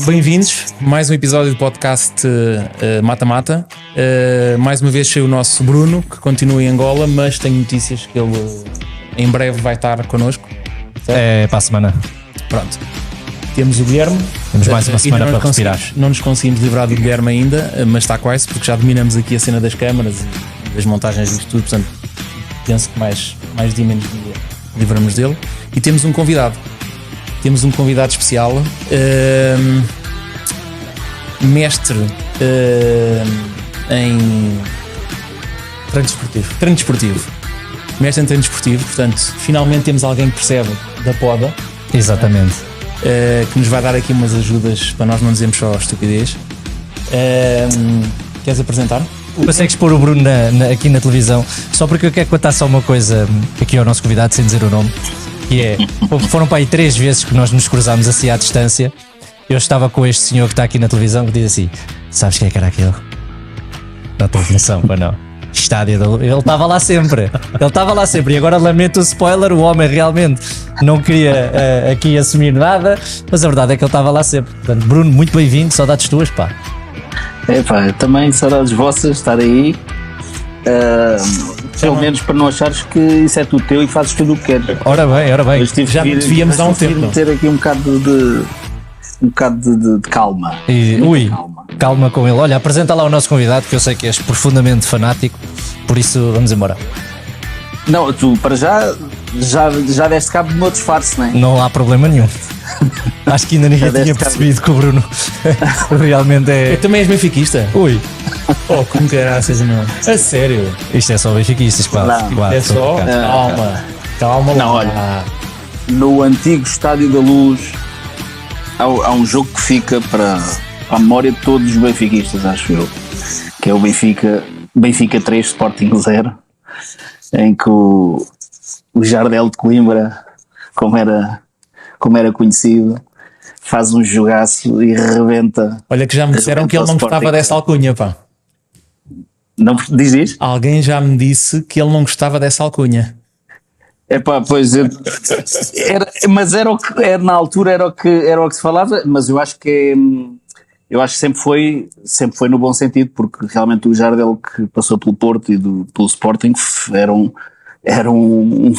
Bem-vindos, mais um episódio do podcast Mata Mata. Mais uma vez saiu o nosso Bruno, que continua em Angola, mas tenho notícias que ele em breve vai estar connosco. Certo? É para a semana. Pronto. Temos o Guilherme. Temos mais uma semana para respirar. Não nos conseguimos livrar do Guilherme ainda, mas está quase, porque já dominamos aqui a cena das câmaras e das montagens disto tudo, portanto penso que mais dia menos dia livramos dele. E temos um convidado. Temos um convidado especial, mestre em treino desportivo. Mestre em treino desportivo, portanto, finalmente temos alguém que percebe da poda. Exatamente. Que nos vai dar aqui umas ajudas para nós não dizermos só estupidez. Queres apresentar? Consegues pôr o Bruno aqui na televisão, só porque eu quero contar só uma coisa aqui ao nosso convidado, sem dizer o nome. Que é, foram para aí 3 vezes que nós nos cruzámos assim à distância. Eu estava com este senhor que está aqui na televisão que diz assim: sabes quem é que era aquele? Não tenho noção, mas não. Estádio da Luz. Ele estava lá sempre. E agora lamento o spoiler, o homem realmente não queria aqui assumir nada, mas a verdade é que ele estava lá sempre. Portanto, Bruno, muito bem-vindo, saudades tuas, pá. Também saudades vossas estar aí. Pelo menos para não achares que isso é tudo teu e fazes tudo o que queres. Ora bem. Já devíamos há um tempo. Ter aqui um bocado de calma. Calma com ele. Olha, apresenta lá o nosso convidado, que eu sei que és profundamente fanático, por isso vamos embora. Não, tu para já deste cabo do meu disfarce, não é? Não há problema nenhum. Acho que ainda ninguém tinha percebido que o Bruno realmente é. Também és benfiquista? Ui. Oh, como caraças, não. A sério? Isto é só benfiquistas, quase. É só? Calma. Não, olha. No antigo Estádio da Luz há um jogo que fica para a memória de todos os benfiquistas, acho eu, que é o Benfica 3, Sporting 0, em que o Jardel de Coimbra, como era conhecido, faz um jogaço e rebenta. Olha que já me disseram que ele não gostava dessa alcunha, pá. Não diz isso? Alguém já me disse que ele não gostava dessa alcunha. Pois era o que na altura era o que se falava, mas eu acho que sempre foi no bom sentido, porque realmente o Jardel, que passou pelo Porto e pelo Sporting, era um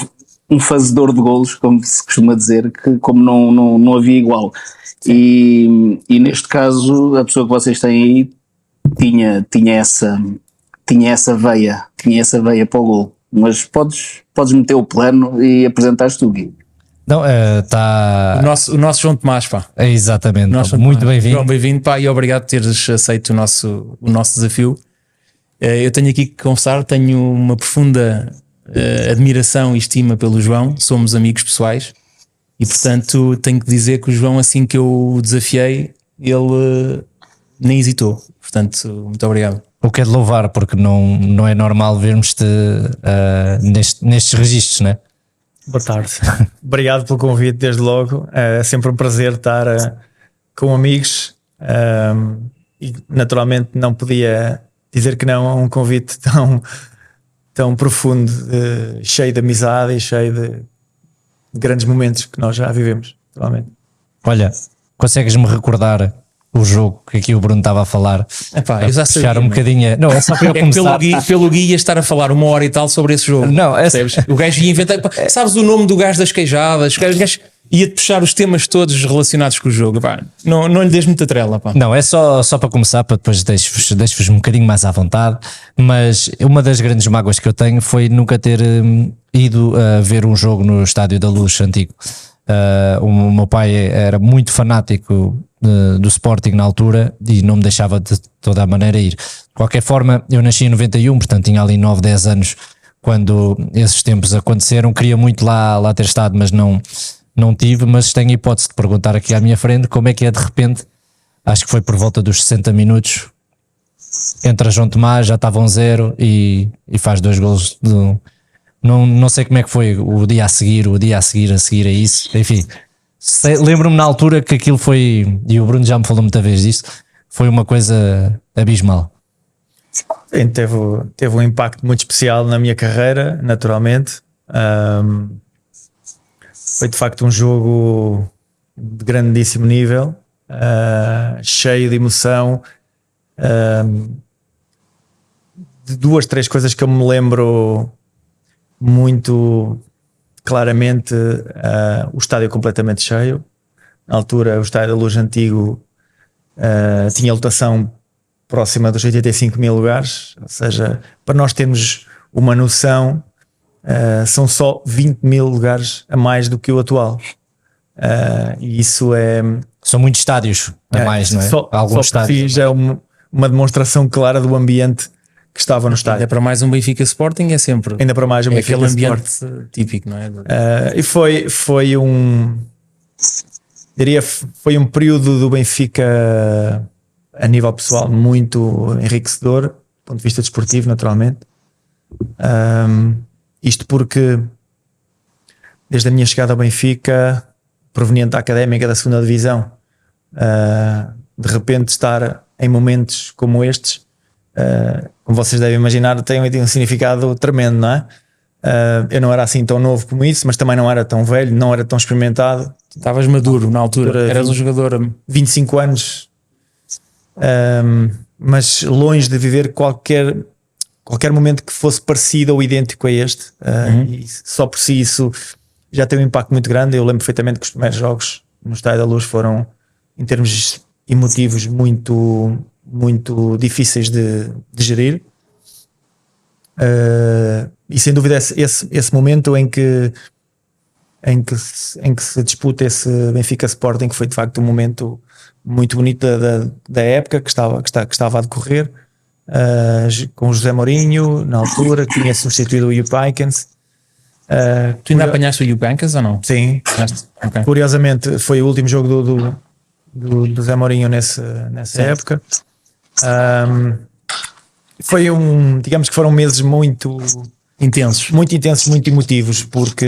fazedor de golos, como se costuma dizer, que como não havia igual. E neste caso a pessoa que vocês têm aí tinha essa veia para o gol. Mas podes meter o plano e apresentares tu, Gui. Não, está... O nosso João Tomás, pá. Exatamente, muito bem-vindo. João, bem-vindo, pá, e obrigado por teres aceito o nosso desafio. Eu tenho aqui que confessar, tenho uma profunda admiração e estima pelo João, somos amigos pessoais, e portanto tenho que dizer que o João, assim que eu o desafiei, ele nem hesitou. Portanto, muito obrigado. O que é de louvar, porque não é normal vermos-te nestes registros, não é? Boa tarde. Obrigado pelo convite, desde logo. É sempre um prazer estar com amigos e naturalmente não podia dizer que não a um convite tão profundo, cheio de amizade e cheio de grandes momentos que nós já vivemos, naturalmente. Olha, consegues-me recordar o jogo que aqui o Bruno estava a falar? Eu já sabia, um bocadinho. Não, é só para eu começar. Pelo Gui ia estar a falar 1 hora e tal sobre esse jogo. Não, o gajo ia inventar. Sabes o nome do gajo das queijadas? O gajo ia-te puxar os temas todos relacionados com o jogo. Pá. Não lhe des muita trela. Pá. Não, é só para começar, para depois deixo-vos um bocadinho mais à vontade. Mas uma das grandes mágoas que eu tenho foi nunca ter ido ver um jogo no Estádio da Luz antigo. O meu pai era muito fanático do Sporting na altura e não me deixava de toda a maneira ir. De qualquer forma, eu nasci em 91, portanto tinha ali 9, 10 anos quando esses tempos aconteceram. Queria muito lá ter estado, mas não tive. Mas tenho a hipótese de perguntar aqui à minha frente como é que é de repente, acho que foi por volta dos 60 minutos, entra João Tomás, já estava 1-0 e faz 2 golos. Não sei como é que foi o dia a seguir a isso, enfim. Lembro-me na altura que aquilo foi, e o Bruno já me falou muita vez disto, foi uma coisa abismal. Sim, teve um impacto muito especial na minha carreira, naturalmente. Foi de facto um jogo de grandíssimo nível, cheio de emoção. De 2, 3 coisas que eu me lembro muito claramente: o estádio completamente cheio. Na altura, o Estádio da Luz antigo tinha lotação próxima dos 85 mil lugares, ou seja, para nós termos uma noção, são só 20 mil lugares a mais do que o atual. E isso é. São muitos estádios a mais, não é? Alguns estádios. Já é uma demonstração clara do ambiente que estava no estádio. Ainda para mais um Benfica Sporting é sempre. Ainda para mais um Benfica aquele ambiente Sporting típico, não é? E foi um. Diria, foi um período do Benfica a nível pessoal muito enriquecedor, do ponto de vista desportivo, naturalmente. Isto porque desde a minha chegada ao Benfica, proveniente da Académica da 2ª Divisão, de repente estar em momentos como estes, como vocês devem imaginar, tem um significado tremendo, não é? Eu não era assim tão novo como isso, mas também não era tão velho, não era tão experimentado. Estavas maduro na altura, eras um jogador. 25 anos, mas longe de viver qualquer momento que fosse parecido ou idêntico a este. E só por si isso já tem um impacto muito grande. Eu lembro perfeitamente que os primeiros jogos no Estádio da Luz foram, em termos emotivos, muito, muito difíceis de gerir. E sem dúvida esse momento em que se disputa esse Benfica Sporting, que foi de facto um momento muito bonito da época que estava a decorrer, com o José Mourinho na altura, que tinha substituído o Jupp Heynckes. Tu ainda apanhaste o Jupp Heynckes ou não? Sim. Okay. Curiosamente foi o último jogo do José Mourinho nessa época. Digamos que foram meses muito intensos, muito emotivos, porque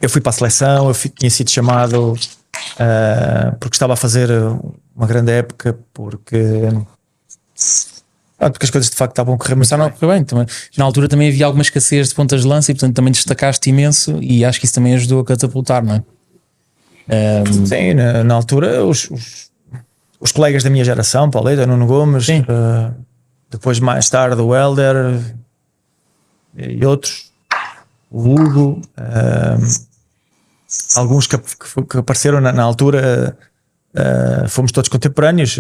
eu fui para a seleção, tinha sido chamado porque estava a fazer uma grande época, porque as coisas de facto estavam a correr muito bem. Correr bem. Na altura também havia alguma escassez de pontas de lança e portanto também destacaste imenso, e acho que isso também ajudou a catapultar, não é? Sim, na altura os colegas da minha geração, Pauleta, Nuno Gomes, depois mais tarde o Helder e outros, o Hugo, alguns que apareceram na altura, fomos todos contemporâneos,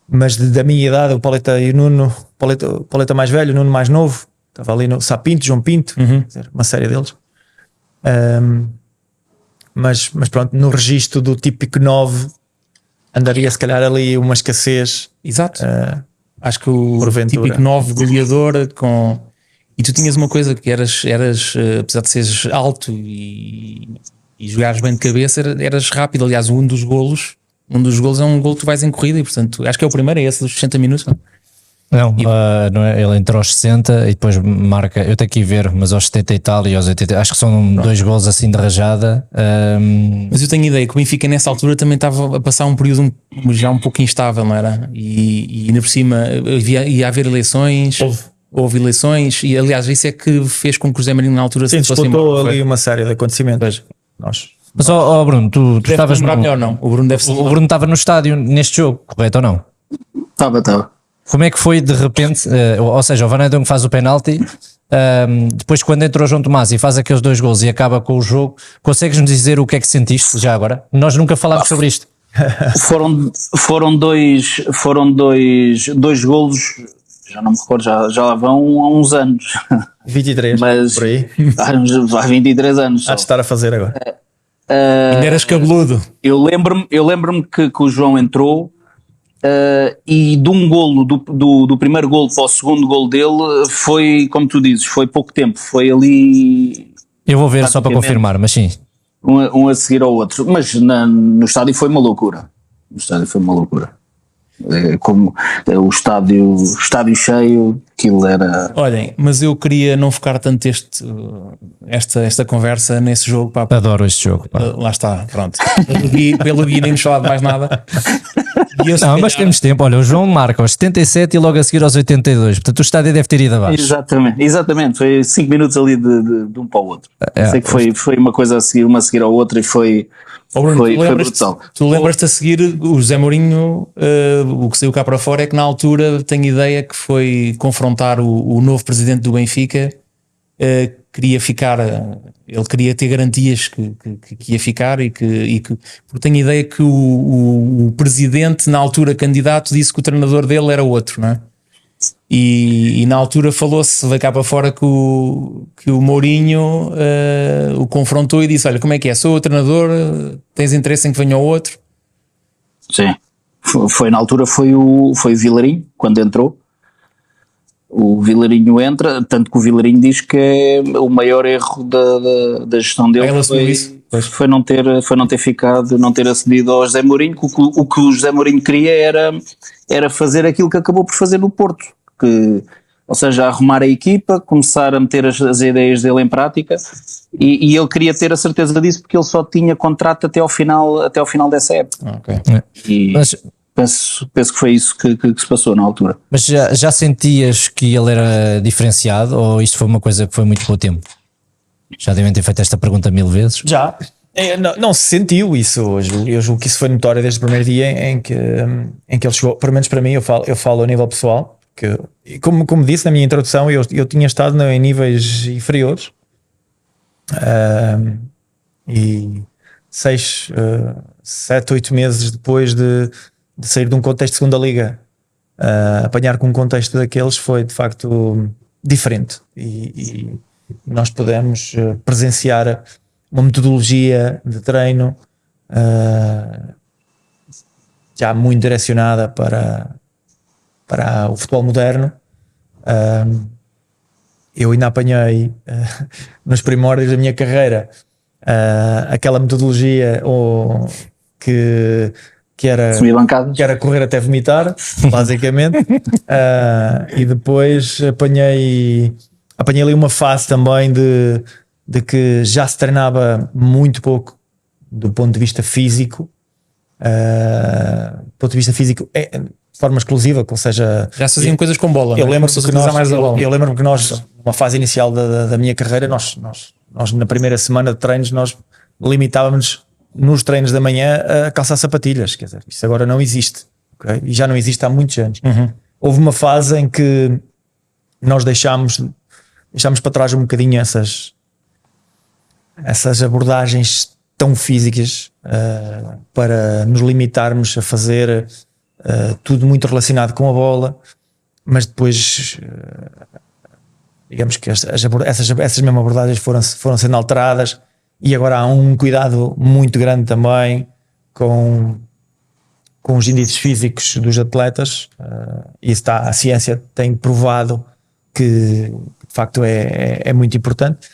mas da minha idade, o Pauleta e o Nuno, Pauleta mais velho, o Nuno mais novo, estava ali no Sapinto, João Pinto, uma série deles. Mas pronto, no registro do típico 9 andaria se calhar ali uma escassez. Exato. Acho que o típico 9 goleador e tu tinhas uma coisa que eras apesar de seres alto e jogares bem de cabeça, eras rápido. Aliás, um dos golos é um golo que tu vais em corrida e portanto acho que é o primeiro, é esse dos 60 minutos. Não é? Ele entrou aos 60 e depois marca, eu tenho que ir ver, mas aos 70 e tal e aos 80, acho que são 2 golos assim de rajada. Mas eu tenho ideia que o Benfica nessa altura também estava a passar um período já um pouco instável, não era? E ainda por cima ia haver eleições, houve eleições, e aliás isso é que fez com que o José Mourinho na altura se disputou ali uma série de acontecimentos. Mas Bruno, tu estavas melhor não? O Bruno estava no estádio neste jogo, correto ou não? Estava. Como é que foi de repente, ou seja, o Van Hooijdonk faz o penalti, depois quando entrou o João Tomás e faz aqueles 2 golos e acaba com o jogo, consegues-nos dizer o que é que sentiste já agora? Nós nunca falámos sobre isto. Foram dois golos, já não me recordo, já lá vão há uns anos. 23, mas por aí. Há 23 anos. Há de estar a fazer agora. Ainda eras cabeludo. Eu lembro-me que o João entrou. E de um golo do primeiro golo para o segundo golo dele foi, como tu dizes, foi pouco tempo, foi ali. Eu vou ver só para confirmar, mas sim, um a seguir ao outro, mas no estádio foi uma loucura. Como o estádio cheio, aquilo era. Olhem, mas eu queria não focar tanto esta conversa nesse jogo. Pá. Adoro este jogo. Pá. Lá está, pronto. Pelo Gui nem nos falar de mais nada. E eu, se Não, mas calhar, temos tempo. Olha, o João marca aos 77 e logo a seguir aos 82. Portanto, o estádio deve ter ido abaixo. Exatamente. Foi 5 minutos ali de um para o outro. É, Sei que foi uma coisa a seguir, uma a seguir ao outro, e foi Bruno, foi brutal. tu lembras-te a seguir o José Mourinho, o que saiu cá para fora é que na altura tenho ideia que foi confrontar o novo presidente do Benfica, queria ficar, ele queria ter garantias que ia ficar porque tenho ideia que o presidente na altura candidato disse que o treinador dele era outro, não é? E na altura falou-se, veio cá para fora que o Mourinho o confrontou e disse: olha, como é que é? Sou o treinador, tens interesse em que venha o outro? Sim, foi na altura, foi o Vilarinho, quando entrou. O Vilarinho entra, tanto que o Vilarinho diz que é o maior erro da gestão dele foi não ter ficado, não ter acedido ao José Mourinho. O que o José Mourinho queria era fazer aquilo que acabou por fazer no Porto, ou seja, arrumar a equipa, começar a meter as ideias dele em prática, e ele queria ter a certeza disso porque ele só tinha contrato até ao final dessa época. Okay. E penso que foi isso que se passou na altura. Mas já sentias que ele era diferenciado ou isto foi uma coisa que foi muito pelo tempo? Já devem ter feito esta pergunta 1000 vezes. Já. Não se sentiu isso hoje. Eu julgo que isso foi notório desde o primeiro dia em que ele chegou. Pelo menos para mim, eu falo a nível pessoal, que, como disse na minha introdução, eu tinha estado em níveis inferiores, e 7, 8 meses depois de sair de um contexto de segunda liga, apanhar com um contexto daqueles foi de facto diferente, e nós pudemos presenciar uma metodologia de treino já muito direcionada para o futebol moderno. Eu ainda apanhei nos primórdios da minha carreira aquela metodologia que era correr até vomitar, basicamente. E depois apanhei ali uma fase também de que já se treinava muito pouco do ponto de vista físico, de forma exclusiva, ou seja, já se faziam coisas com bola. Eu lembro-me que nós, numa fase inicial da minha carreira, nós na primeira semana de treinos, nós limitávamos nos treinos da manhã a calçar sapatilhas. Quer dizer, isso agora não existe, okay? E já não existe há muitos anos. Houve uma fase em que nós deixámos para trás um bocadinho essas abordagens tão físicas, para nos limitarmos a fazer tudo muito relacionado com a bola, mas depois digamos que essas mesmas abordagens foram sendo alteradas, e agora há um cuidado muito grande também com os índices físicos dos atletas, e a ciência tem provado que de facto é muito importante.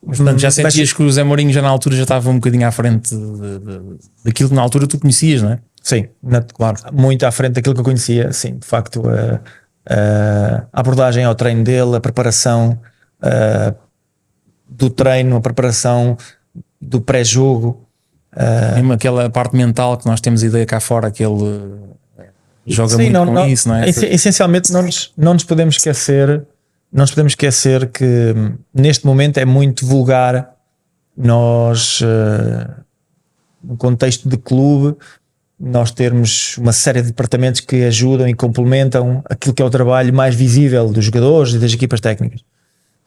Portanto, já sentias que o José Mourinho já na altura já estava um bocadinho à frente daquilo que na altura tu conhecias, não é? Sim, claro, muito à frente daquilo que eu conhecia. Sim, de facto, a abordagem ao treino dele, a preparação do treino, a preparação do pré-jogo, mesmo aquela parte mental que nós temos ideia cá fora, que ele joga muito com isso, não é? Essencialmente não nos podemos esquecer. Não nos podemos esquecer que neste momento é muito vulgar nós, no contexto de clube, nós termos uma série de departamentos que ajudam e complementam aquilo que é o trabalho mais visível dos jogadores e das equipas técnicas.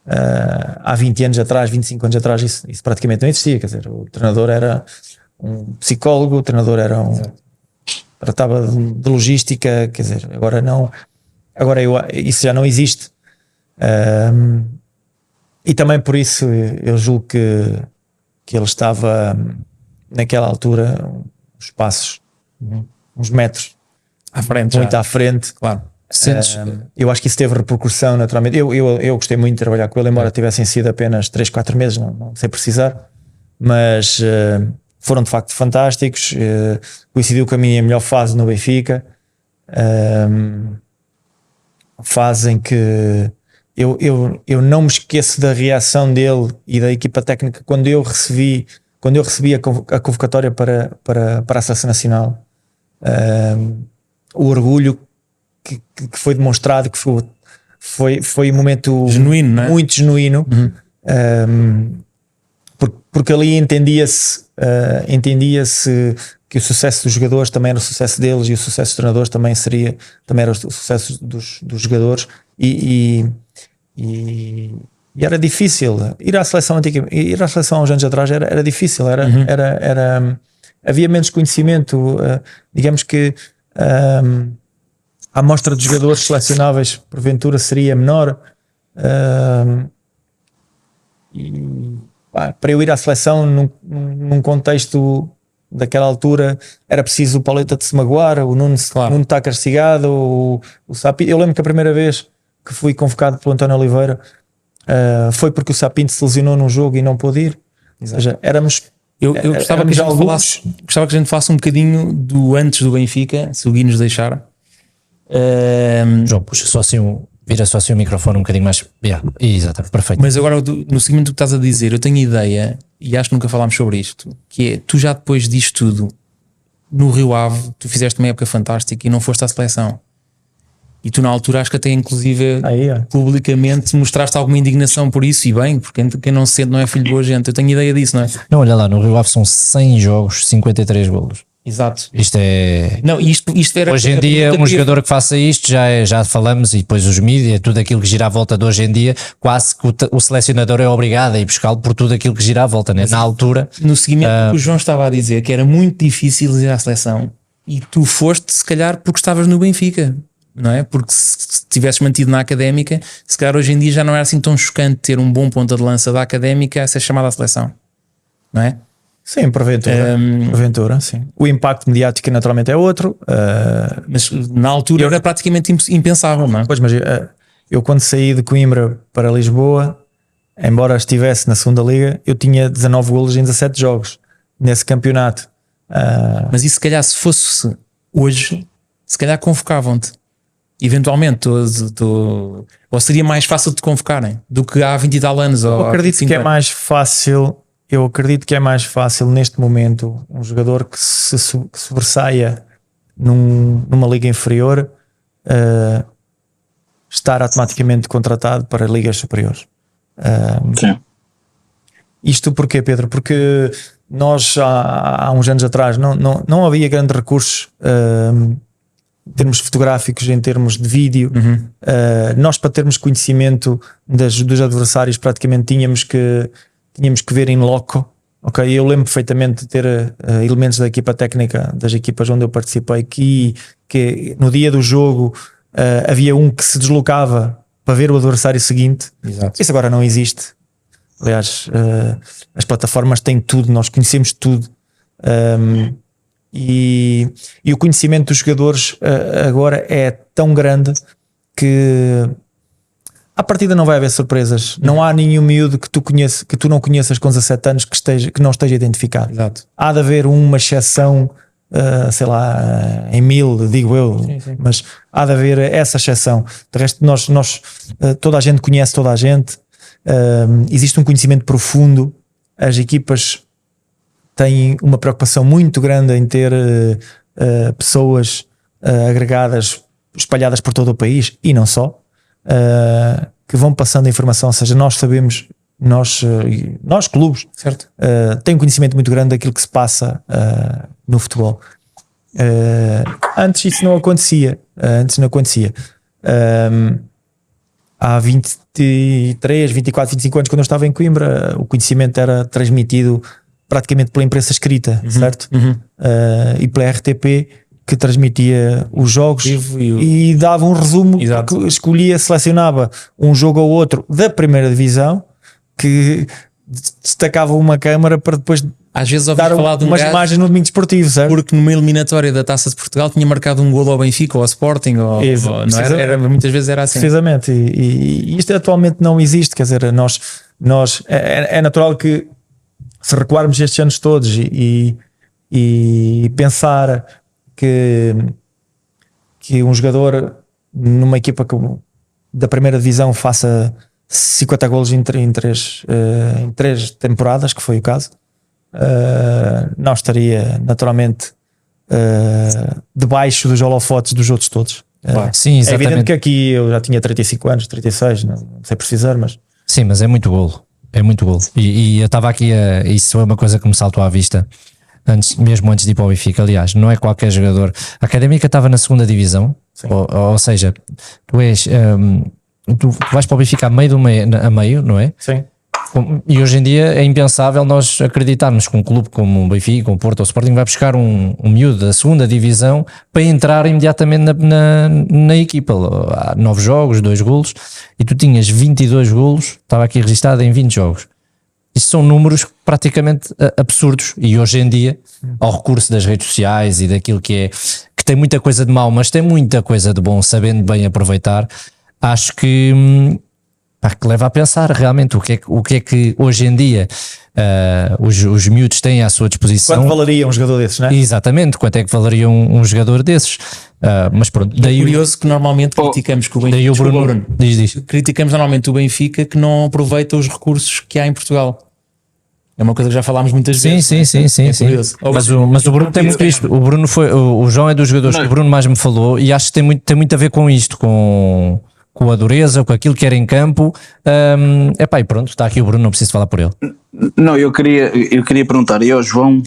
Há 20 anos atrás, 25 anos atrás, isso praticamente não existia. Quer dizer, o treinador era um psicólogo, o treinador tratava de logística, quer dizer, agora isso já não existe. E também por isso eu julgo que ele estava naquela altura uns passos, uns metros à frente, muito à frente, claro. Eu acho que isso teve repercussão naturalmente. Eu gostei muito de trabalhar com ele, embora tivessem sido apenas 3, 4 meses, não sei precisar, mas foram de facto fantásticos. Coincidiu com a minha melhor fase no Benfica, fase em que eu não me esqueço da reação dele e da equipa técnica quando eu recebi quando eu recebi a convocatória para a Seleção Nacional, o orgulho que foi demonstrado, que foi um momento genuíno, não é? Muito genuíno, porque ali entendia-se que o sucesso dos jogadores também era o sucesso deles, e o sucesso dos treinadores também era o sucesso dos jogadores, e era difícil ir à seleção antiga, ir à seleção há uns anos atrás era difícil, havia menos conhecimento, digamos que a amostra de jogadores selecionáveis porventura seria menor, para eu ir à seleção num contexto daquela altura era preciso o Pauleta de se magoar, o Nuno está castigado, o Sapinto. Eu lembro que a primeira vez que fui convocado pelo António Oliveira foi porque o Sapinto se lesionou num jogo e não pôde ir. Ou seja, eu gostava que a gente falasse um bocadinho do antes do Benfica, se o Gui nos deixar. João, puxa só assim vira só assim o microfone um bocadinho mais. Exato, perfeito. Mas agora, no seguimento do que estás a dizer, eu tenho ideia, e acho que nunca falámos sobre isto, que é, tu já depois disto tudo, no Rio Ave, tu fizeste uma época fantástica e não foste à seleção. E tu na altura acho que até inclusive publicamente mostraste alguma indignação por isso, e bem, porque quem não se sente não é filho de boa gente. Eu tenho ideia disso, não é? Não, olha lá, no Rio Ave são 100 jogos, 53 golos. Exato. Isto é... Não, isto era... Hoje em dia um jogador que faça isto, já falamos, e depois os mídias, tudo aquilo que gira à volta de hoje em dia, quase que o selecionador é obrigado a ir buscá-lo por tudo aquilo que gira à volta, né? Na altura... No seguimento que o João estava a dizer, que era muito difícil ir à seleção, e tu foste se calhar porque estavas no Benfica, não é? Porque se tivesses mantido na Académica, se calhar hoje em dia já não era assim tão chocante ter um bom ponta de lança da Académica a ser chamado à seleção, não é? Sim, porventura, sim. O impacto mediático naturalmente é outro, mas na altura era praticamente impensável, não é? Pois, mas eu quando saí de Coimbra para Lisboa, embora estivesse na segunda liga, eu tinha 19 golos em 17 jogos nesse campeonato. Mas isso se calhar se fosse hoje, se calhar convocavam-te eventualmente, ou seria mais fácil de te convocarem do que há 20 e tal anos. Eu acredito que é mais fácil. Eu acredito que é mais fácil neste momento um jogador que se sobressaia numa liga inferior estar automaticamente contratado para ligas superiores. Sim. Isto porquê, Pedro? Porque nós há uns anos atrás não havia grandes recursos em termos fotográficos, em termos de vídeo. Nós, para termos conhecimento dos adversários, praticamente tínhamos que ver em loco. Ok, eu lembro perfeitamente de ter elementos da equipa técnica das equipas onde eu participei que no dia do jogo havia um que se deslocava para ver o adversário seguinte. Exato. Isso agora não existe. Aliás, as plataformas têm tudo, nós conhecemos tudo, e o conhecimento dos jogadores agora é tão grande que à partida não vai haver surpresas. Não há nenhum miúdo que tu não conheças com 17 anos que não esteja identificado. Exato. Há de haver uma exceção, sei lá, em 1000, digo eu, sim. mas há de haver essa exceção. De resto, nós toda a gente conhece toda a gente. Existe um conhecimento profundo. As equipas têm uma preocupação muito grande em ter pessoas agregadas, espalhadas por todo o país, e não só. Que vão passando a informação, ou seja, nós sabemos, nós clubes, certo, têm um conhecimento muito grande daquilo que se passa no futebol. Antes isso não acontecia. Há 23, 24, 25 anos, quando eu estava em Coimbra, o conhecimento era transmitido praticamente pela imprensa escrita, certo? E pela RTP, que transmitia os jogos e dava um resumo. Exato. Que escolhia, selecionava um jogo ou outro da primeira divisão, que destacava uma câmara para depois às vezes ouvi dar falar de umas imagens no domingo desportivo, certo? Porque numa eliminatória da Taça de Portugal tinha marcado um golo ao Benfica ou ao Sporting, não era, muitas vezes era assim. Precisamente, e isto atualmente não existe. Quer dizer, nós é natural que, se recuarmos estes anos todos e pensar que um jogador numa equipa da primeira divisão faça 50 golos em três temporadas, que foi o caso, não estaria naturalmente debaixo dos holofotes dos outros todos. Sim, É exatamente. evidente que aqui eu já tinha 35 anos, 36, não sei precisar, mas Sim, mas é muito golo. É muito golo. E eu estava aqui isso é uma coisa que me saltou à vista mesmo antes de ir para o Benfica. Aliás, não é qualquer jogador. A Académica estava na segunda divisão, ou seja, tu és. Tu vais para o Benfica a meio, não é? sim. E hoje em dia é impensável nós acreditarmos que um clube como o Benfica, como o Porto ou o Sporting vai buscar um miúdo da segunda divisão para entrar imediatamente na equipa. Há 9 jogos, 2 golos, e tu tinhas 22 golos, estava aqui registado em 20 jogos. Isso são números praticamente absurdos, e hoje em dia, ao recurso das redes sociais e daquilo que tem muita coisa de mau, mas tem muita coisa de bom, sabendo bem aproveitar, acho que leva a pensar realmente o que é que hoje em dia os miúdos têm à sua disposição. Quanto valeria um jogador desses, não é? Exatamente, quanto é que valeria um jogador desses? Mas pronto, É curioso que normalmente criticamos que o Benfica, daí o Bruno diz. criticamos normalmente o Benfica que não aproveita os recursos que há em Portugal. É uma coisa que já falámos muitas vezes. Sim. É curioso. Mas o Bruno tem muito isto. O João é dos jogadores que o Bruno mais me falou, e acho que tem muito a ver com isto, com a dureza, com aquilo que era em campo. E pronto, está aqui o Bruno, não preciso falar por ele. Não, eu queria perguntar aí ao João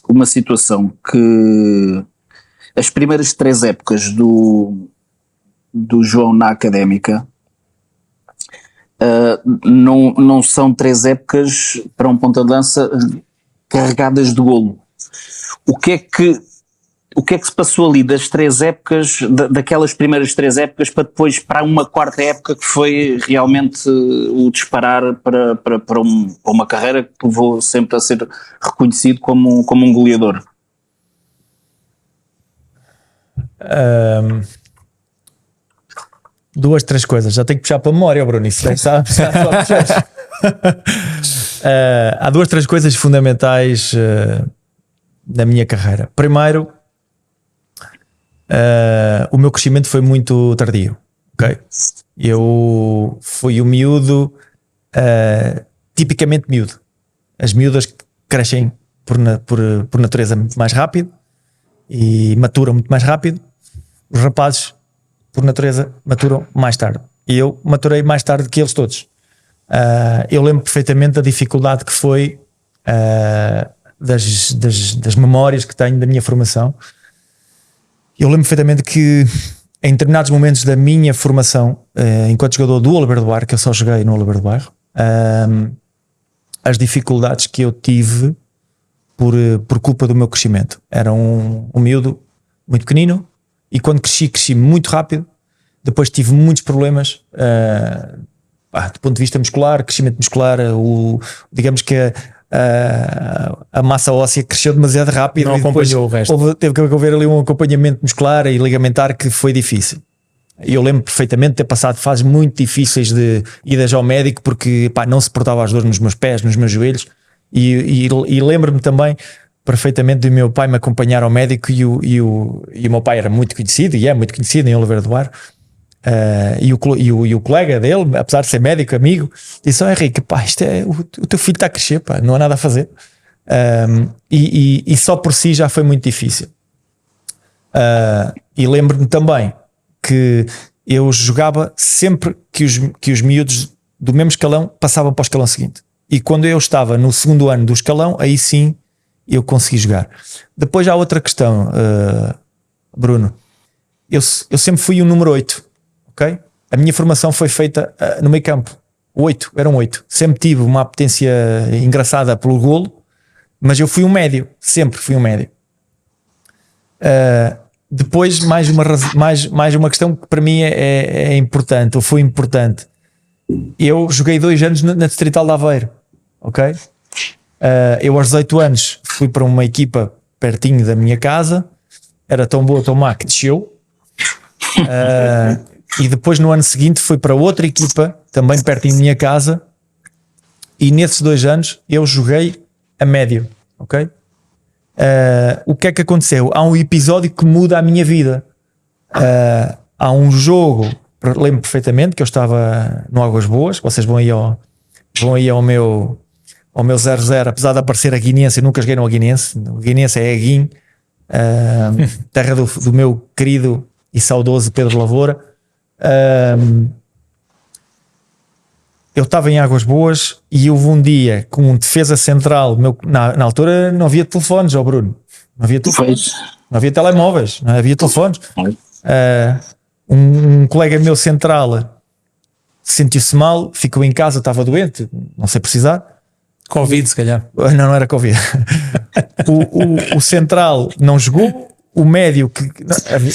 uma situação que as primeiras 3 épocas do João na Académica não são 3 épocas para um ponta de lança carregadas de golo. O que é que se passou ali das 3 épocas, daquelas primeiras 3 épocas, para uma 4ª época que foi realmente o disparar para uma carreira que levou sempre a ser reconhecido como um goleador? Duas, 3 coisas. Já tenho que puxar para a memória, Bruno. Isso já há 2, 3 coisas fundamentais na minha carreira. Primeiro, o meu crescimento foi muito tardio. Okay? Eu fui um miúdo, tipicamente miúdo. As miúdas crescem por natureza muito mais rápido e maturam muito mais rápido. Os rapazes, por natureza, maturam mais tarde. E eu maturei mais tarde que eles todos. Eu lembro perfeitamente da dificuldade que foi das memórias que tenho da minha formação. Eu lembro perfeitamente que em determinados momentos da minha formação, enquanto jogador do Oliveira do Bairro, que eu só joguei no Oliveira do Bairro, as dificuldades que eu tive por culpa do meu crescimento. Era um miúdo muito pequenino, e quando cresci muito rápido. Depois tive muitos problemas do ponto de vista muscular, crescimento muscular, digamos que a massa óssea cresceu demasiado rápido, não e depois acompanhou o resto. teve que haver ali um acompanhamento muscular e ligamentar que foi difícil. Eu lembro perfeitamente de ter passado fases muito difíceis de idas ao médico porque não se portava as dores nos meus pés, nos meus joelhos, e lembro-me também perfeitamente do meu pai me acompanhar ao médico, e o meu pai era muito conhecido, e é muito conhecido em Oliveira do Bairro, e o colega dele, apesar de ser médico, amigo, disse: Henrique, isto o teu filho está a crescer, não há nada a fazer. E só por si já foi muito difícil. E lembro-me também que eu jogava sempre que os miúdos do mesmo escalão passavam para o escalão seguinte, e quando eu estava no segundo ano do escalão, aí sim eu consegui jogar. Depois há outra questão, Bruno. Eu sempre fui um número 8, ok? A minha formação foi feita no meio campo. 8, eram 8. Sempre tive uma apetência engraçada pelo golo, mas eu fui um médio, sempre fui um médio. Depois, mais uma questão que para mim é importante, ou foi importante. Eu joguei 2 anos na Distrital de Aveiro, ok? Eu aos 18 anos fui para uma equipa pertinho da minha casa, era tão boa, tão má que desceu, e depois no ano seguinte fui para outra equipa também pertinho da minha casa, e nesses 2 anos eu joguei a médio, ok? O que é que aconteceu? Há um episódio que muda a minha vida. Há um jogo, lembro perfeitamente que eu estava no Águas Boas, vocês vão aí ao ao meu 0-0, apesar de aparecer a Guinense, eu nunca joguei no Guinense. O Guinense é a Guim, terra do meu querido e saudoso Pedro Lavoura. Eu estava em Águas Boas e houve um dia com um defesa central. Na altura não havia telefones, Bruno. Não havia telefones, não havia telemóveis, não havia telefones. Um colega meu central sentiu-se mal, ficou em casa, estava doente, não sei precisar. Covid, se calhar. Não era Covid. O central não jogou. O médio, que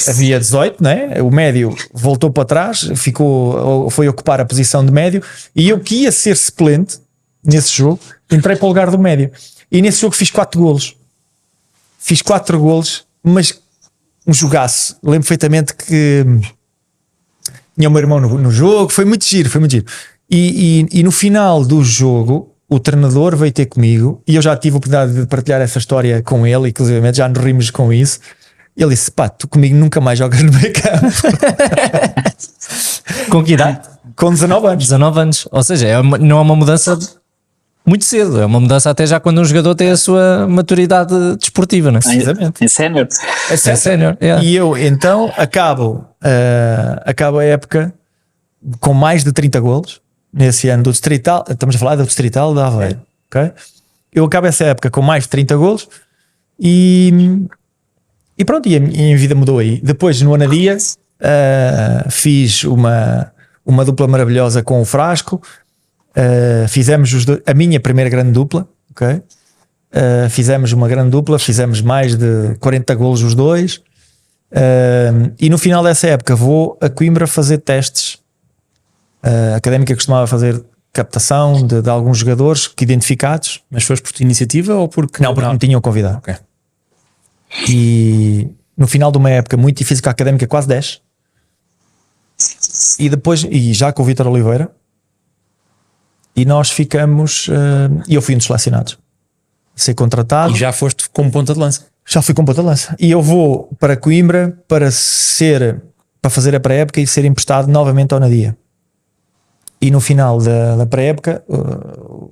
havia 18, né? O médio voltou para trás, foi ocupar a posição de médio, e eu que ia ser suplente nesse jogo, entrei para o lugar do médio. E nesse jogo fiz 4 golos. Fiz 4 golos, mas um jogaço. Lembro perfeitamente que tinha o meu irmão no jogo, foi muito giro, foi muito giro. E no final do jogo, o treinador veio ter comigo, e eu já tive a oportunidade de partilhar essa história com ele, inclusive já nos rimos com isso. Ele disse: pá, tu comigo nunca mais jogas no meio campo. Com que idade? Com 19 anos. 19 anos. Ou seja, não é uma mudança muito cedo, é uma mudança até já quando um jogador tem a sua maturidade desportiva, não é? Precisamente. Em sénior. É sénior. E eu então acabo a época com mais de 30 golos nesse ano do Distrital. Estamos a falar do Distrital de Aveiro, ok? Eu acabo essa época com mais de 30 golos e pronto, e a minha vida mudou aí. Depois, no Anadia, fiz uma dupla maravilhosa com o Frasco. Fizemos a minha primeira grande dupla, ok? Fizemos uma grande dupla, fizemos mais de 40 golos os dois. E no final dessa época vou a Coimbra fazer testes. A Académica costumava fazer captação de alguns jogadores que identificados. Mas foste por tua iniciativa ou porque... Não, porque me tinham convidado. Ok. E no final de uma época muito difícil com a Académica, quase 10. E depois, e já com o Vítor Oliveira, e nós ficamos, e eu fui um dos selecionados. Ser contratado. E já foste como ponta de lança. Já fui com ponta de lança. E eu vou para Coimbra para fazer a pré-época e ser emprestado novamente ao Nadia. E no final da pré-época, o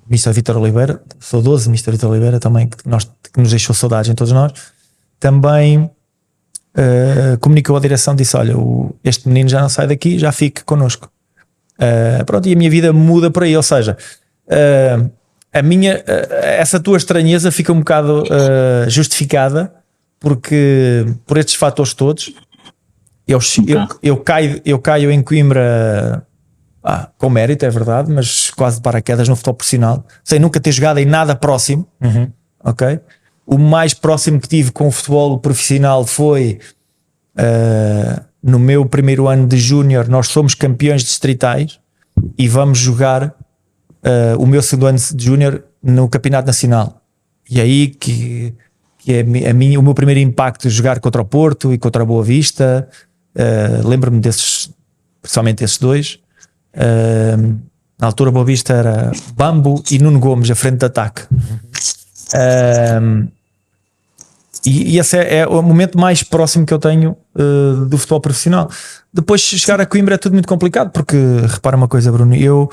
Mr. Vítor Oliveira, saudoso Mr. Vítor Oliveira também, que nos deixou saudades em todos nós, também comunicou à direção, disse: olha, este menino já não sai daqui, já fique connosco. Pronto, e a minha vida muda por aí. Ou seja, essa tua estranheza fica um bocado justificada, porque por estes fatores todos eu caio em Coimbra com mérito, é verdade, mas quase de paraquedas no futebol profissional, sem nunca ter jogado em nada próximo. Ok? O mais próximo que tive com o futebol profissional foi no meu primeiro ano de júnior. Nós somos campeões distritais e vamos jogar o meu segundo ano de júnior no campeonato nacional. E aí que é o meu primeiro impacto de jogar contra o Porto e contra a Boa Vista. Lembro-me principalmente desses dois. Na altura Boa Vista era Bambo e Nuno Gomes à frente de ataque. E esse é o momento mais próximo que eu tenho do futebol profissional. Depois chegar a Coimbra é tudo muito complicado, porque repara uma coisa, Bruno, eu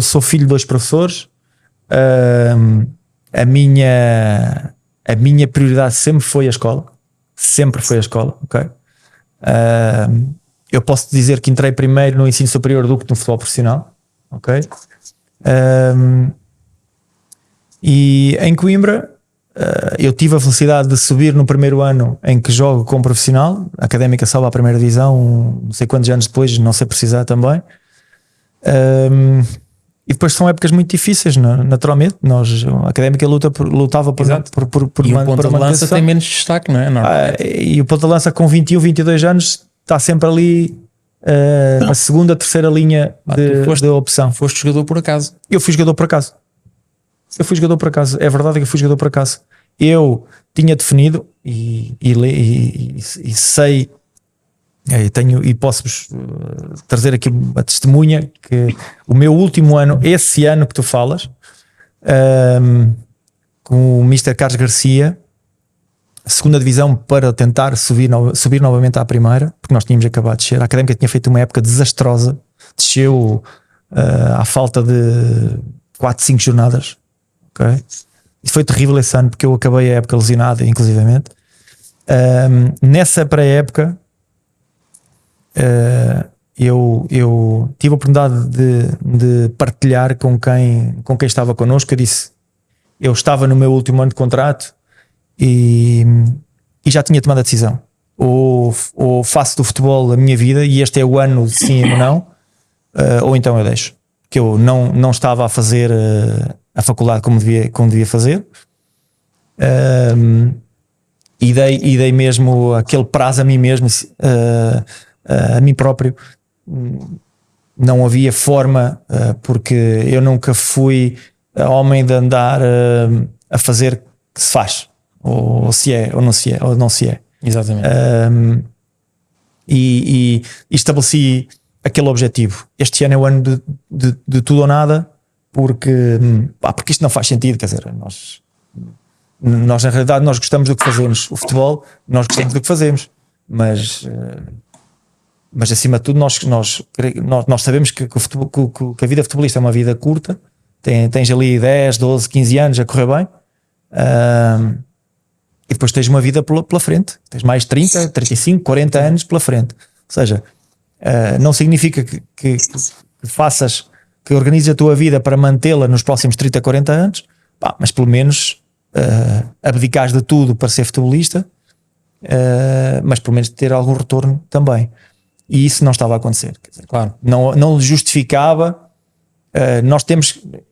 sou filho de 2 professores. A minha prioridade sempre foi a escola, ok? Eu posso dizer que entrei primeiro no ensino superior do que no futebol profissional, ok? E em Coimbra eu tive a felicidade de subir no primeiro ano em que jogo como profissional. A Académica sobe à primeira divisão não sei quantos anos depois, não sei precisar também. E depois são épocas muito difíceis, naturalmente. A Académica lutava por e o ponta de lança tem menos destaque, não é? E o ponta de lança com 21, 22 anos está sempre ali a segunda, terceira linha de opção. Foste jogador por acaso? Eu fui jogador por acaso. É verdade que eu fui jogador por acaso. Eu tinha definido e sei, e posso-vos trazer aqui uma testemunha, que o meu último ano, esse ano que tu falas, com o Mr. Carlos Garcia, a segunda divisão, para tentar subir novamente à primeira, porque nós tínhamos acabado de descer. A Académica tinha feito uma época desastrosa, desceu à falta de 4, 5 jornadas. Okay? E foi terrível esse ano porque eu acabei a época lesionado, inclusivamente. Nessa pré-época eu tive a oportunidade de partilhar com quem estava connosco. Eu disse, eu estava no meu último ano de contrato e já tinha tomado a decisão, ou faço do futebol a minha vida e este é o ano de sim ou não, ou então eu deixo, que eu não estava a fazer a faculdade como devia fazer, e dei mesmo aquele prazo a mim mesmo, a mim próprio. Não havia forma, porque eu nunca fui homem de andar a fazer que se faz, ou se é, ou não se é. Exatamente. E estabeleci aquele objetivo. Este ano é o ano de tudo ou nada, porque isto não faz sentido. Quer dizer, nós na realidade nós gostamos do que fazemos. O futebol, nós gostamos do que fazemos, mas acima de tudo nós sabemos que a vida futebolista é uma vida curta. Tens ali 10, 12, 15 anos a correr bem, e depois tens uma vida pela frente, tens mais 30, 35, 40 anos pela frente. Ou seja, não significa que faças, que organizes a tua vida para mantê-la nos próximos 30, 40 anos, mas pelo menos abdicares de tudo para ser futebolista, mas pelo menos ter algum retorno também. E isso não estava a acontecer. Quer dizer, claro, não justificava.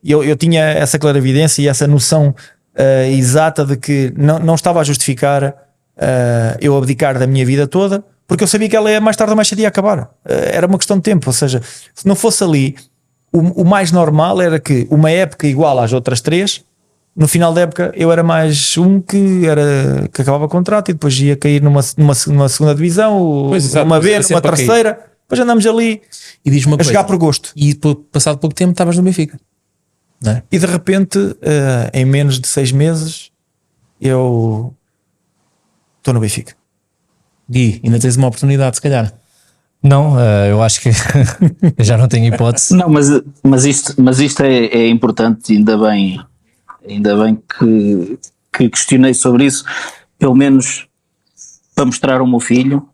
Eu tinha essa clarividência e essa noção exata de que não estava a justificar eu abdicar da minha vida toda, porque eu sabia que ela ia mais tarde ou mais cedo ia acabar. Era uma questão de tempo. Ou seja, se não fosse ali, o mais normal era que uma época igual às outras 3, no final da época eu era mais que acabava o contrato e depois ia cair numa segunda divisão, uma B, numa terceira. Depois andamos ali e diz uma a jogar por gosto. E passado pouco tempo estavas no Benfica, não é? E de repente, em menos de 6 meses, eu estou no Benfica. Gui, ainda tens uma oportunidade, se calhar. Não, eu acho que eu já não tenho hipótese. Não, mas isto é importante, ainda bem que questionei sobre isso, pelo menos para mostrar ao meu filho,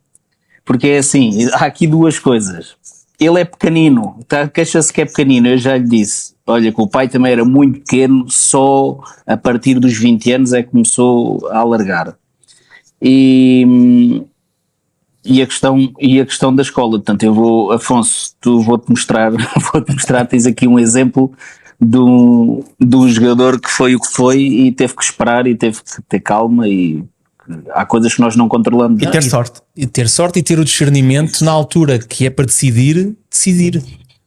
porque é assim, há aqui duas coisas. Ele é pequenino, queixa-se que é pequenino, eu já lhe disse, olha, que o pai também era muito pequeno, só a partir dos 20 anos é que começou a alargar. E a questão da escola, portanto, Afonso, vou-te mostrar, tens aqui um exemplo de um jogador que foi o que foi e teve que esperar e teve que ter calma, e há coisas que nós não controlamos. E ter sorte. E ter sorte e ter o discernimento na altura que é para decidir.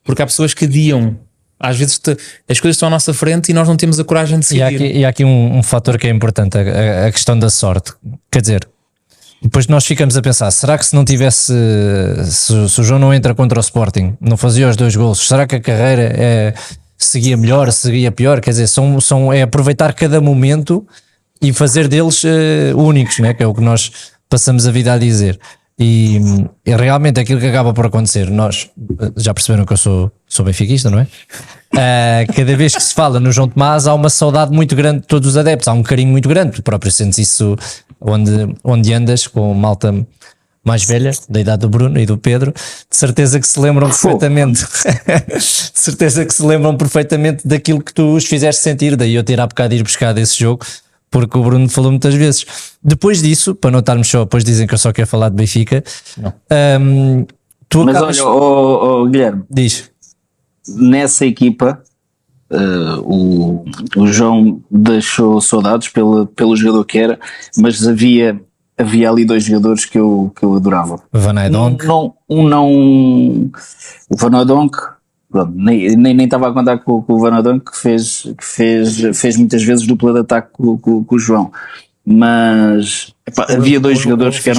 Porque há pessoas que adiam. Às vezes as coisas estão à nossa frente e nós não temos a coragem de decidir. E há aqui um fator que é importante, a questão da sorte. Quer dizer, depois nós ficamos a pensar, será que se não tivesse, se o João não entra contra o Sporting, não fazia os 2 golos, será que a carreira seguia melhor, seguia pior? Quer dizer, é aproveitar cada momento e fazer deles únicos, né? Que é o que nós passamos a vida a dizer. E realmente aquilo que acaba por acontecer, nós já perceberam que eu sou benfiquista, não é? Cada vez que se fala no João Tomás há uma saudade muito grande de todos os adeptos, há um carinho muito grande, tu próprio sentes isso onde andas com malta mais velha, da idade do Bruno e do Pedro, de certeza que se lembram perfeitamente de certeza que se lembram perfeitamente daquilo que tu os fizeste sentir, daí eu ter há bocado de ir buscar desse jogo, porque o Bruno falou muitas vezes. Depois disso, para não estarmos só, depois dizem que eu só quero falar de Benfica. Mas olha, Guilherme, diz. Nessa equipa o João deixou saudades pelo jogador que era, mas havia ali 2 jogadores que eu adorava. Van Hooijdonk. O Van Hooijdonk, nem estava a contar com o Van Hooijdonk, que fez muitas vezes dupla de ataque com o João, mas havia 2 jogadores que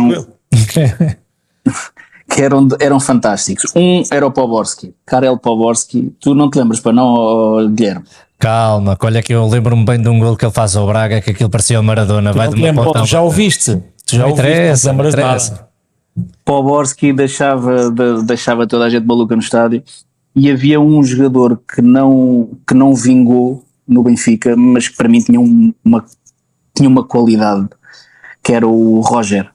eram fantásticos. Um era o Poborski, Karel Poborski. Tu não te lembras, para não, Guilherme? Calma, olha que eu lembro-me bem de um gol que ele faz ao Braga, que aquilo parecia o Maradona. Tu já ouviste? Não interessa. Poborski deixava toda a gente maluca no estádio. e havia um jogador que não vingou no Benfica, mas que para mim tinha uma qualidade, que era o Roger.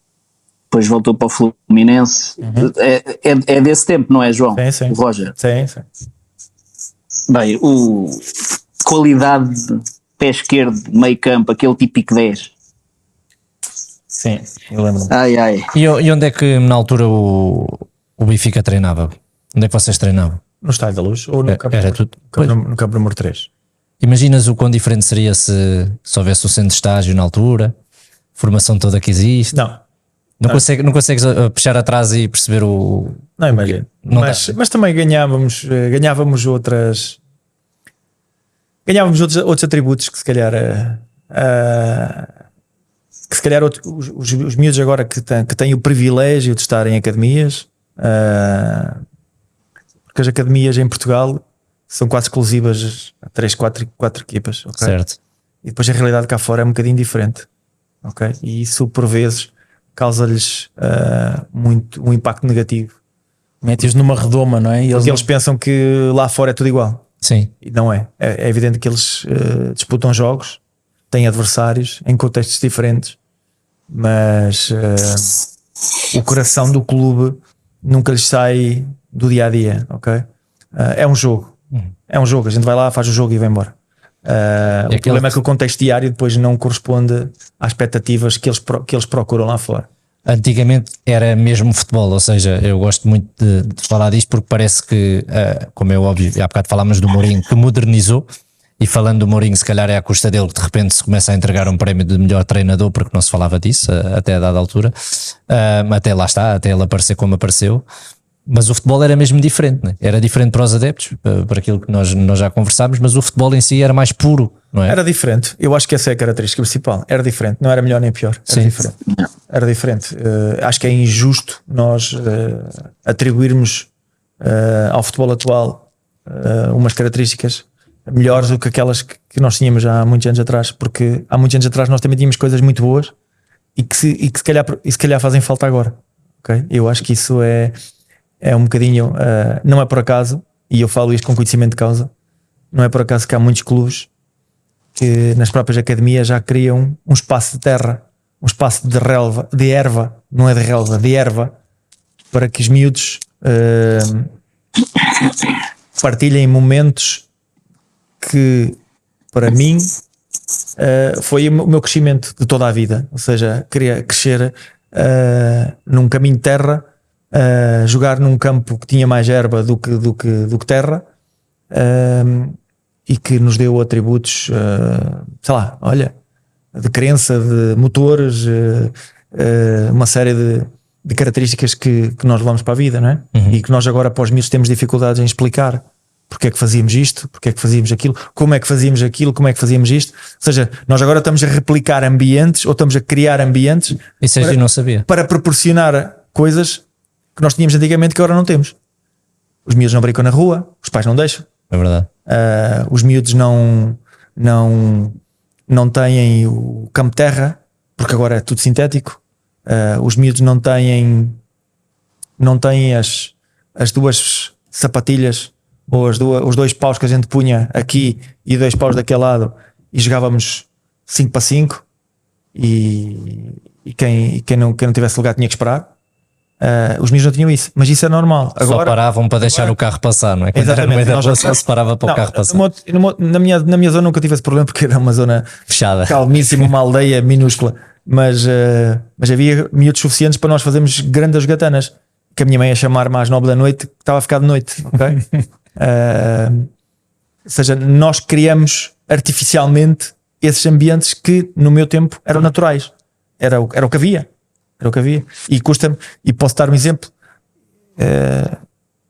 Depois voltou para o Fluminense. É desse tempo, não é, João? Sim. O Roger. Sim. Bem, qualidade, pé esquerdo, meio campo, aquele típico 10. Sim, eu lembro. Ai. E onde é que na altura o Benfica treinava? Onde é que vocês treinavam? No Estádio da Luz ou no campo, Era tudo. no campo número 3. Imaginas o quão diferente seria se houvesse o centro de estágio na altura, formação toda que existe? Não consegues puxar atrás e perceber o. Não imagino. Mas também ganhávamos outros atributos que se calhar os miúdos agora que têm o privilégio de estar em academias, porque as academias em Portugal são quase exclusivas a 3, 4 equipas, okay? Certo. E depois a realidade cá fora é um bocadinho diferente, ok? E isso por vezes causa-lhes muito um impacto negativo. Mete-os numa redoma, não é? E Porque eles pensam que lá fora é tudo igual. Sim. E não é. É evidente que eles disputam jogos, têm adversários em contextos diferentes, mas o coração do clube nunca lhes sai do dia a dia, ok? É um jogo. É um jogo. A gente vai lá, faz o jogo e vai embora. O problema é que o contexto diário depois não corresponde às expectativas que eles procuram lá fora. Antigamente era mesmo futebol, ou seja, eu gosto muito de falar disto porque parece que, como é óbvio, há bocado falámos do Mourinho que modernizou, e falando do Mourinho se calhar é à custa dele que de repente se começa a entregar um prémio de melhor treinador, porque não se falava disso até a dada altura, até lá está, até ele aparecer como apareceu. Mas o futebol era mesmo diferente, né? Era diferente para os adeptos, para aquilo que nós já conversámos, mas o futebol em si era mais puro, não é? Era diferente, eu acho que essa é a característica principal. Era diferente, não era melhor nem pior. Era diferente. Era diferente. Acho que é injusto nós atribuirmos ao futebol atual umas características melhores do que aquelas que nós tínhamos já há muitos anos atrás, porque há muitos anos atrás nós também tínhamos coisas muito boas e que se calhar fazem falta agora. Okay? Eu acho que isso é um bocadinho, não é por acaso, e eu falo isto com conhecimento de causa, não é por acaso que há muitos clubes que nas próprias academias já criam um espaço de terra, um espaço de erva, não é de relva, de erva, para que os miúdos partilhem momentos que para mim foi o meu crescimento de toda a vida, ou seja, queria crescer num caminho de terra, jogar num campo que tinha mais erva do que terra, e que nos deu atributos, sei lá, olha, de crença, de motores, uma série de características que nós levamos para a vida, não é? E que nós agora para os miúdos temos dificuldades em explicar porque é que fazíamos isto, porque é que fazíamos aquilo, como é que fazíamos aquilo, como é que fazíamos isto. Ou seja, nós agora estamos a replicar ambientes ou estamos a criar ambientes eu não sabia. Para proporcionar coisas que nós tínhamos antigamente que agora não temos. Os miúdos não brincam na rua, os pais não deixam. É verdade. Os miúdos não têm o campo de terra, porque agora é tudo sintético. Os miúdos não têm as duas sapatilhas ou os dois paus que a gente punha aqui e 2 paus daquele lado e jogávamos 5 para 5 e quem não tivesse lugar tinha que esperar. Os miúdos não tinham isso, mas isso é normal. Agora, só paravam para deixar o carro passar, não é? Quando era no meio da rua só se parava para o carro passar. Na minha zona nunca tive esse problema porque era uma zona fechada, calmíssima, uma aldeia minúscula, mas havia miúdos suficientes para nós fazermos grandes gatanas, que a minha mãe ia chamar-me às 9 da noite, que estava a ficar de noite, ok? Ou seja, nós criamos artificialmente esses ambientes que no meu tempo eram naturais, era o que havia. Era o que havia. E custa-me, e posso dar um exemplo,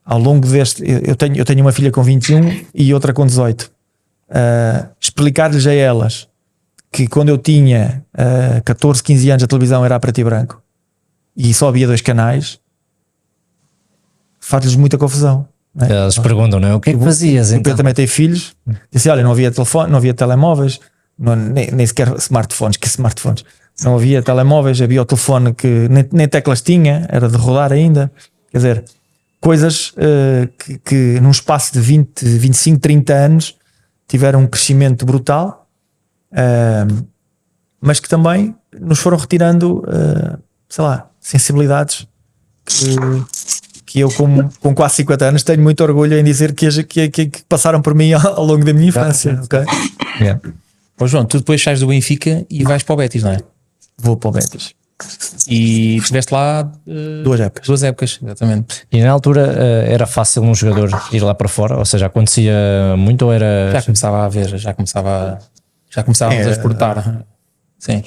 ao longo deste, eu tenho uma filha com 21 e outra com 18. Explicar-lhes a elas que quando eu tinha 14, 15 anos a televisão era a preto e branco e só havia 2 canais, faz-lhes muita confusão. Não é? Elas perguntam, não é? O que é que fazias então? Eu também tenho filhos, disse, olha, não havia telefone, não havia telemóveis, nem sequer smartphones, que smartphones? Não havia telemóveis, havia o telefone que nem teclas tinha, era de rodar ainda. Quer dizer, coisas que num espaço de 20, 25, 30 anos tiveram um crescimento brutal, mas que também nos foram retirando, sei lá, sensibilidades que eu com quase 50 anos tenho muito orgulho em dizer que passaram por mim ao longo da minha infância. Okay? Yeah. Ô João, tu depois sais do Benfica e vais para o Betis, não é? Vou para o Betis. E estiveste lá 2 épocas. 2 épocas, exatamente. E na altura era fácil um jogador ir lá para fora? Ou seja, acontecia muito ou era... Já começava a ver, já começávamos a exportar. Sim.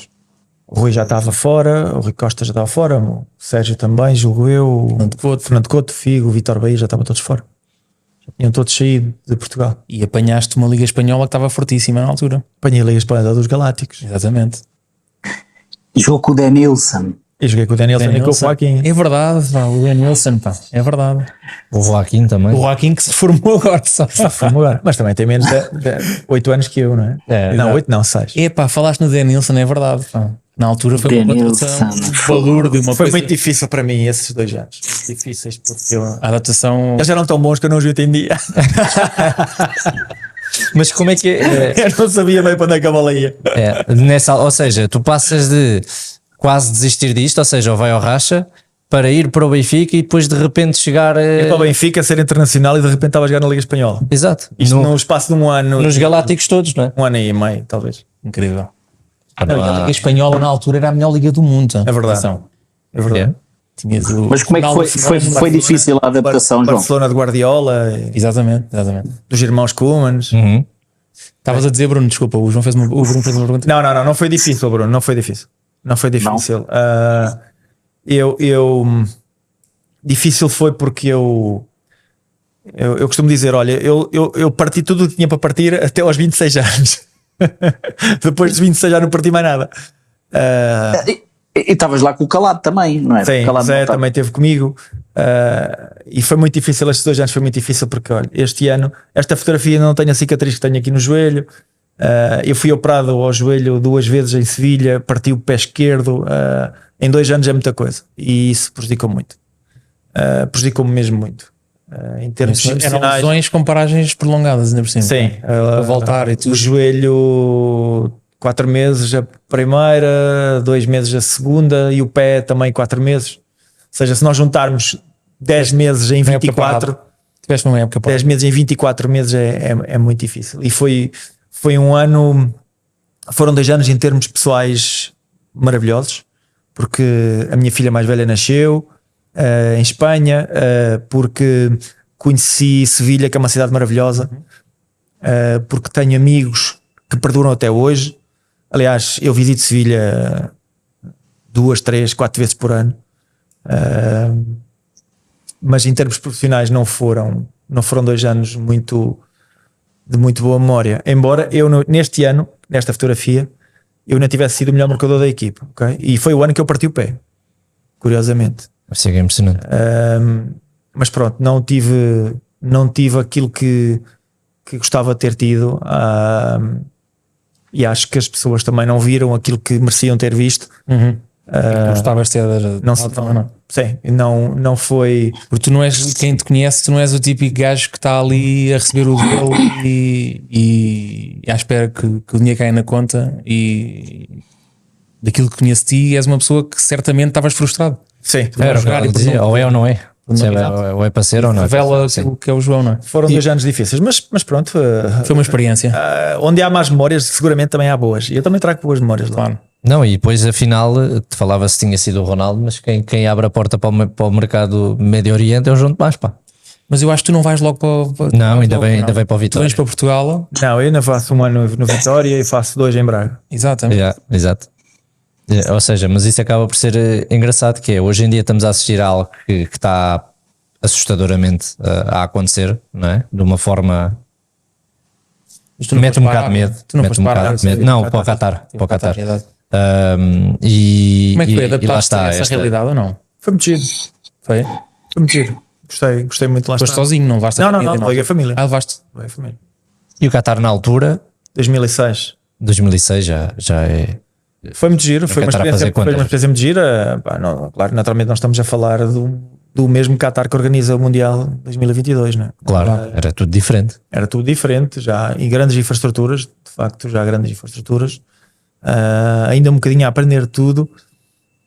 O Rui já estava fora, o Rui Costa já estava fora, o Sérgio também, julgo eu, o Fernando Couto, o Figo, o Vítor Bahia já estavam todos fora. Já tinham todos saído de Portugal. E apanhaste uma Liga Espanhola que estava fortíssima na altura. Apanhei a Liga Espanhola dos Galácticos. Exatamente. Jogou com o Denilson. E joguei com o Danielson e com o Joaquim. É verdade, pá, o Danielson, pá, é verdade. O Joaquim também. O Joaquim que se formou agora, só. Mas também tem menos de 8 anos que eu, não é? Não, 8 não, 6. É pá, falaste no Danielson, é verdade, pá. Na altura foi uma contratação, um valor de uma Foi coisa. muito difícil para mim esses 2 anos. Muito difíceis porque A adaptação. eles eram tão bons que eu não os entendia. Mas como é que é? Eu não sabia bem para onde é que a bola ia. Ou seja, tu passas de quase desistir disto, ou seja, ou vai ao racha, para ir para o Benfica e depois de repente chegar Para o Benfica ser internacional e de repente estava a jogar na Liga Espanhola. Exato. Isto no espaço de um ano. Nos Galácticos todos, não é? Um ano e meio, talvez. Incrível. Não, a Liga Espanhola na altura era a melhor liga do mundo. É verdade. Atenção. É verdade. Tinhas o Mas como é que foi difícil a adaptação, João? Barcelona de Guardiola, Exatamente. dos irmãos Koemans. Estavas a dizer, Bruno, desculpa, o Bruno fez uma pergunta. Não foi difícil, Bruno. Não foi difícil. Difícil foi porque eu costumo dizer, olha, eu parti tudo o que tinha para partir até aos 26 anos. Depois dos 26 já não parti mais nada. E estavas lá com o Calado também, não é? Sim, Calado Zé também esteve comigo. E foi muito difícil, estes 2 anos foi muito difícil porque, olha, este ano, esta fotografia não tenho a cicatriz que tenho aqui no joelho. Eu fui operado ao joelho 2 vezes em Sevilha, parti o pé esquerdo. Em 2 anos é muita coisa e isso prejudicou-me muito. Prejudicou-me mesmo muito. Em termos Eram profissionais. lesões com paragens prolongadas, ainda por cima. Sim, Para voltar e tudo. o joelho 4 meses a primeira, 2 meses a segunda e o pé também 4 meses. Ou seja, se nós juntarmos 10 meses em 24, tiveste uma época 10 meses em 24 meses é muito difícil. E foi um ano, foram 2 anos em termos pessoais maravilhosos, porque a minha filha mais velha nasceu em Espanha, porque conheci Sevilha, que é uma cidade maravilhosa, porque tenho amigos que perduram até hoje. Aliás, eu visito Sevilha 2, 3, 4 vezes por ano, mas em termos profissionais não foram 2 anos de muito boa memória, embora eu neste ano, nesta fotografia, eu não tivesse sido o melhor marcador da equipa, okay? E foi o ano que eu parti o pé, curiosamente. Isso é impressionante. Mas pronto, não tive aquilo que gostava de ter tido, e acho que as pessoas também não viram aquilo que mereciam ter visto. gostavas de ter. Não foi. Porque tu não és, quem te conhece, tu não és o típico gajo que está ali a receber o dele e à espera que o dinheiro caia na conta, e daquilo que conheço de ti, és uma pessoa que certamente estavas frustrado. Sim, Era jogar e dizia, ou é ou não é. Ou é para ser ou não. Revela o que é o João, não é? Foram 2 anos difíceis, mas pronto. Foi uma experiência. Onde há más memórias, seguramente também há boas. E eu também trago boas memórias lá. Claro. Não, e depois afinal te falava-se que tinha sido o Ronaldo, mas quem abre a porta para o mercado Médio Oriente é o João Tomás, pá. Mas eu acho que tu não vais logo para. Não, ainda vem para o Tu Vitória. vens para Portugal. Não, eu ainda faço 1 ano no Vitória e faço 2 em Braga. Exatamente. Exato. Ou seja, mas isso acaba por ser engraçado, que é, hoje em dia estamos a assistir a algo que está assustadoramente a acontecer, não é? De uma forma... Mete um bocado de medo. Tu não foste para a Não, para o Qatar. Para o Qatar. Exato. E, Como é que foi? e lá Adaptaste está a essa realidade ou não? Foi muito giro. Foi? Foi muito giro. Gostei muito de lá Foste estar. sozinho, não levaste a Não, família? levei a família. Levaste. Levei a família. E o Qatar na altura, 2006. 2006 já é... Foi muito giro, foi uma Qatar a fazer experiência contas. muito gira. Claro, naturalmente nós estamos a falar do mesmo Qatar que organiza o Mundial 2022, não é? Claro, era tudo diferente. Era tudo diferente já, e grandes infraestruturas, de facto, já grandes infraestruturas, ainda um bocadinho a aprender tudo,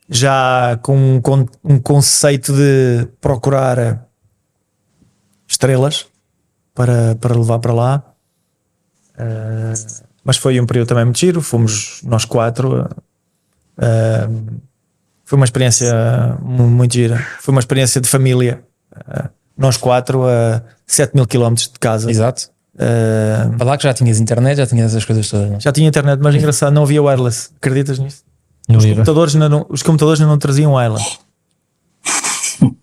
já com um conceito de procurar estrelas para levar para lá. Mas foi um período também muito giro, fomos nós 4. Foi uma experiência muito gira, foi uma experiência de família, nós 4 a 7.000 km de casa. Exato. Para lá que já tinhas internet, já tinhas essas coisas todas, não? Já tinha internet, mas engraçado, não havia wireless, acreditas nisso? Os computadores ainda não traziam wireless.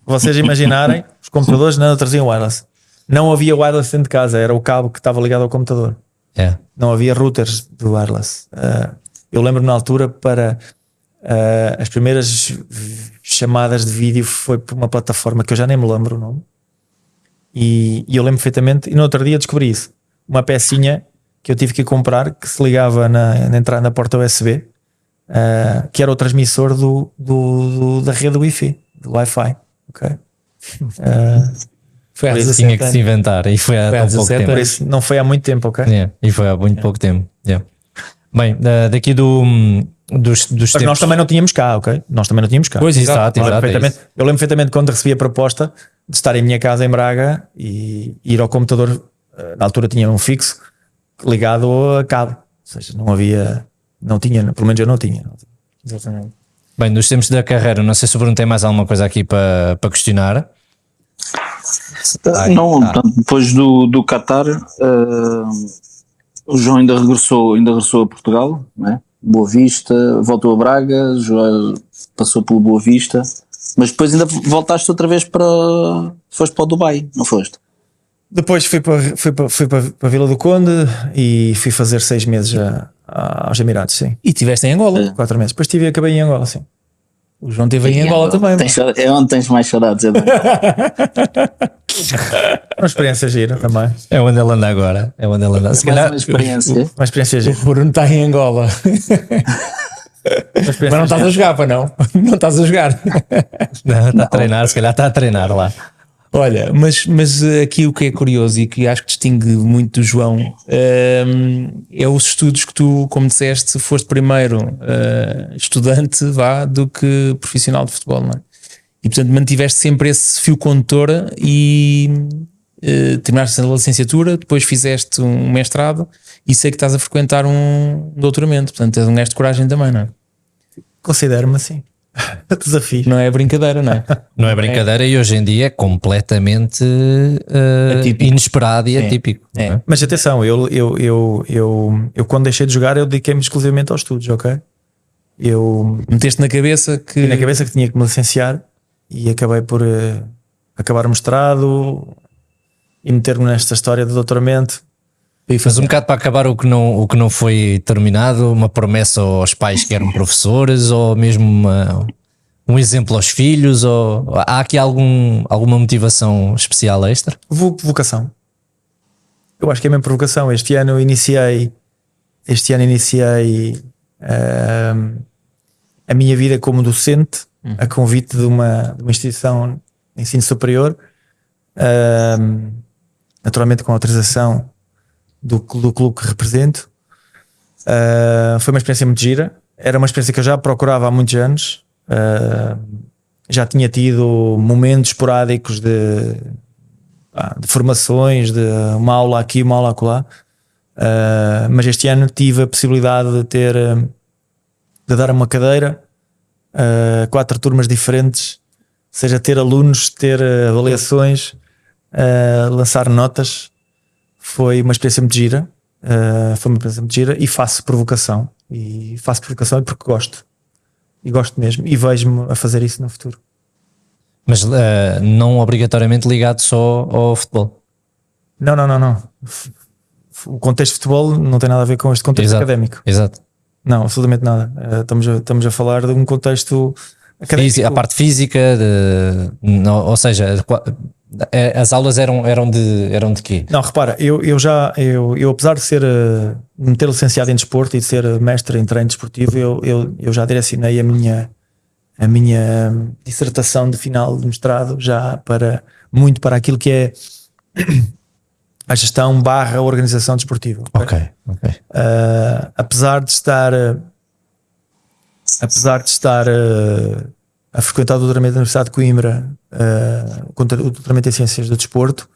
Vocês imaginarem, os computadores ainda não traziam wireless. Não havia wireless dentro de casa, era o cabo que estava ligado ao computador. Não havia routers de wireless. Eu lembro-me na altura para as primeiras chamadas de vídeo foi por uma plataforma que eu já nem me lembro o nome. E eu lembro perfeitamente, e no outro dia descobri isso. Uma pecinha que eu tive que comprar que se ligava na entrada na porta USB, que era o transmissor da rede Wi-Fi, do Wi-Fi. Okay? Foi há Tinha 17 que anos. se inventar e foi há tão pouco 17 tempo. Por isso, não foi há muito tempo, ok? E foi há muito pouco tempo. Bem, daqui dos Mas tempos. nós também não tínhamos cá, ok? Nós também não tínhamos cá. Pois, exato. Exato, Perfeitamente. Eu lembro perfeitamente quando recebi a proposta de estar em minha casa em Braga e ir ao computador. Na altura tinha um fixo ligado a cabo, ou seja, não tinha, pelo menos eu não tinha. Exatamente. Bem, dos tempos da carreira, não sei se o Bruno tem mais alguma coisa aqui para questionar. Não, portanto, depois do Qatar, o João ainda regressou a Portugal, né? Boa Vista, voltou a Braga, passou pelo Boa Vista, mas depois ainda voltaste outra vez foste para o Dubai, não foste? Depois fui para a Vila do Conde e fui fazer 6 meses aos Emirados, sim. E estiveste em Angola. 4 meses. Depois acabei em Angola, sim. O João esteve em Angola também. É onde tens mais saudades. Uma experiência gira também. É onde ele anda agora. É onde ele anda. Se Mais calhar, uma experiência. Uma experiência gira. O Bruno está em Angola. Mas não estás a jogar, para não? Não estás a jogar. não, está a treinar, se calhar está a treinar lá. Olha, mas aqui o que é curioso e que acho que distingue muito do João é os estudos que tu, como disseste, foste primeiro estudante do que profissional de futebol, não é? E portanto mantiveste sempre esse fio condutor e terminaste a licenciatura, depois fizeste um mestrado e sei que estás a frequentar um doutoramento, portanto és um gajo de coragem também, não é? Considero-me assim. Desafio. Não é brincadeira, não é? Não é brincadeira e hoje em dia é completamente Atípico. inesperado e atípico. É. não é? Mas atenção, eu quando deixei de jogar eu dediquei-me exclusivamente aos estudos, ok? Eu Meteste na cabeça que tinha na cabeça que tinha que me licenciar e acabei por acabar o mestrado e meter-me nesta história de doutoramento. Mas um bocado para acabar o que não foi terminado, uma promessa aos pais que eram professores ou mesmo um exemplo aos filhos, ou há aqui alguma motivação especial extra? Vocação. Eu acho que é mesmo provocação. Este ano iniciei a minha vida como docente a convite de uma instituição de ensino superior, naturalmente com autorização do clube que represento. Foi uma experiência muito gira. Era uma experiência que eu já procurava há muitos anos. Já tinha tido momentos esporádicos de formações, de uma aula aqui, uma aula acolá, mas este ano tive a possibilidade de dar uma cadeira a 4 turmas diferentes, seja ter alunos, ter avaliações, lançar notas. Foi uma experiência muito gira. E faço provocação porque gosto, e gosto mesmo, e vejo-me a fazer isso no futuro. Mas não obrigatoriamente ligado só ao futebol. Não. O contexto de futebol não tem nada a ver com este contexto académico. Exato. Não, absolutamente nada. Estamos a falar de um contexto académico. A parte física, ou seja, as aulas eram de quê? Não, repara, eu apesar de me ter licenciado em desporto e de ser mestre em treino desportivo, eu já direcionei a a minha dissertação de final de mestrado já muito para aquilo que é a gestão / organização desportiva. Ok. Apesar de estar a frequentar o doutoramento da Universidade de Coimbra, o doutoramento em Ciências do Desporto,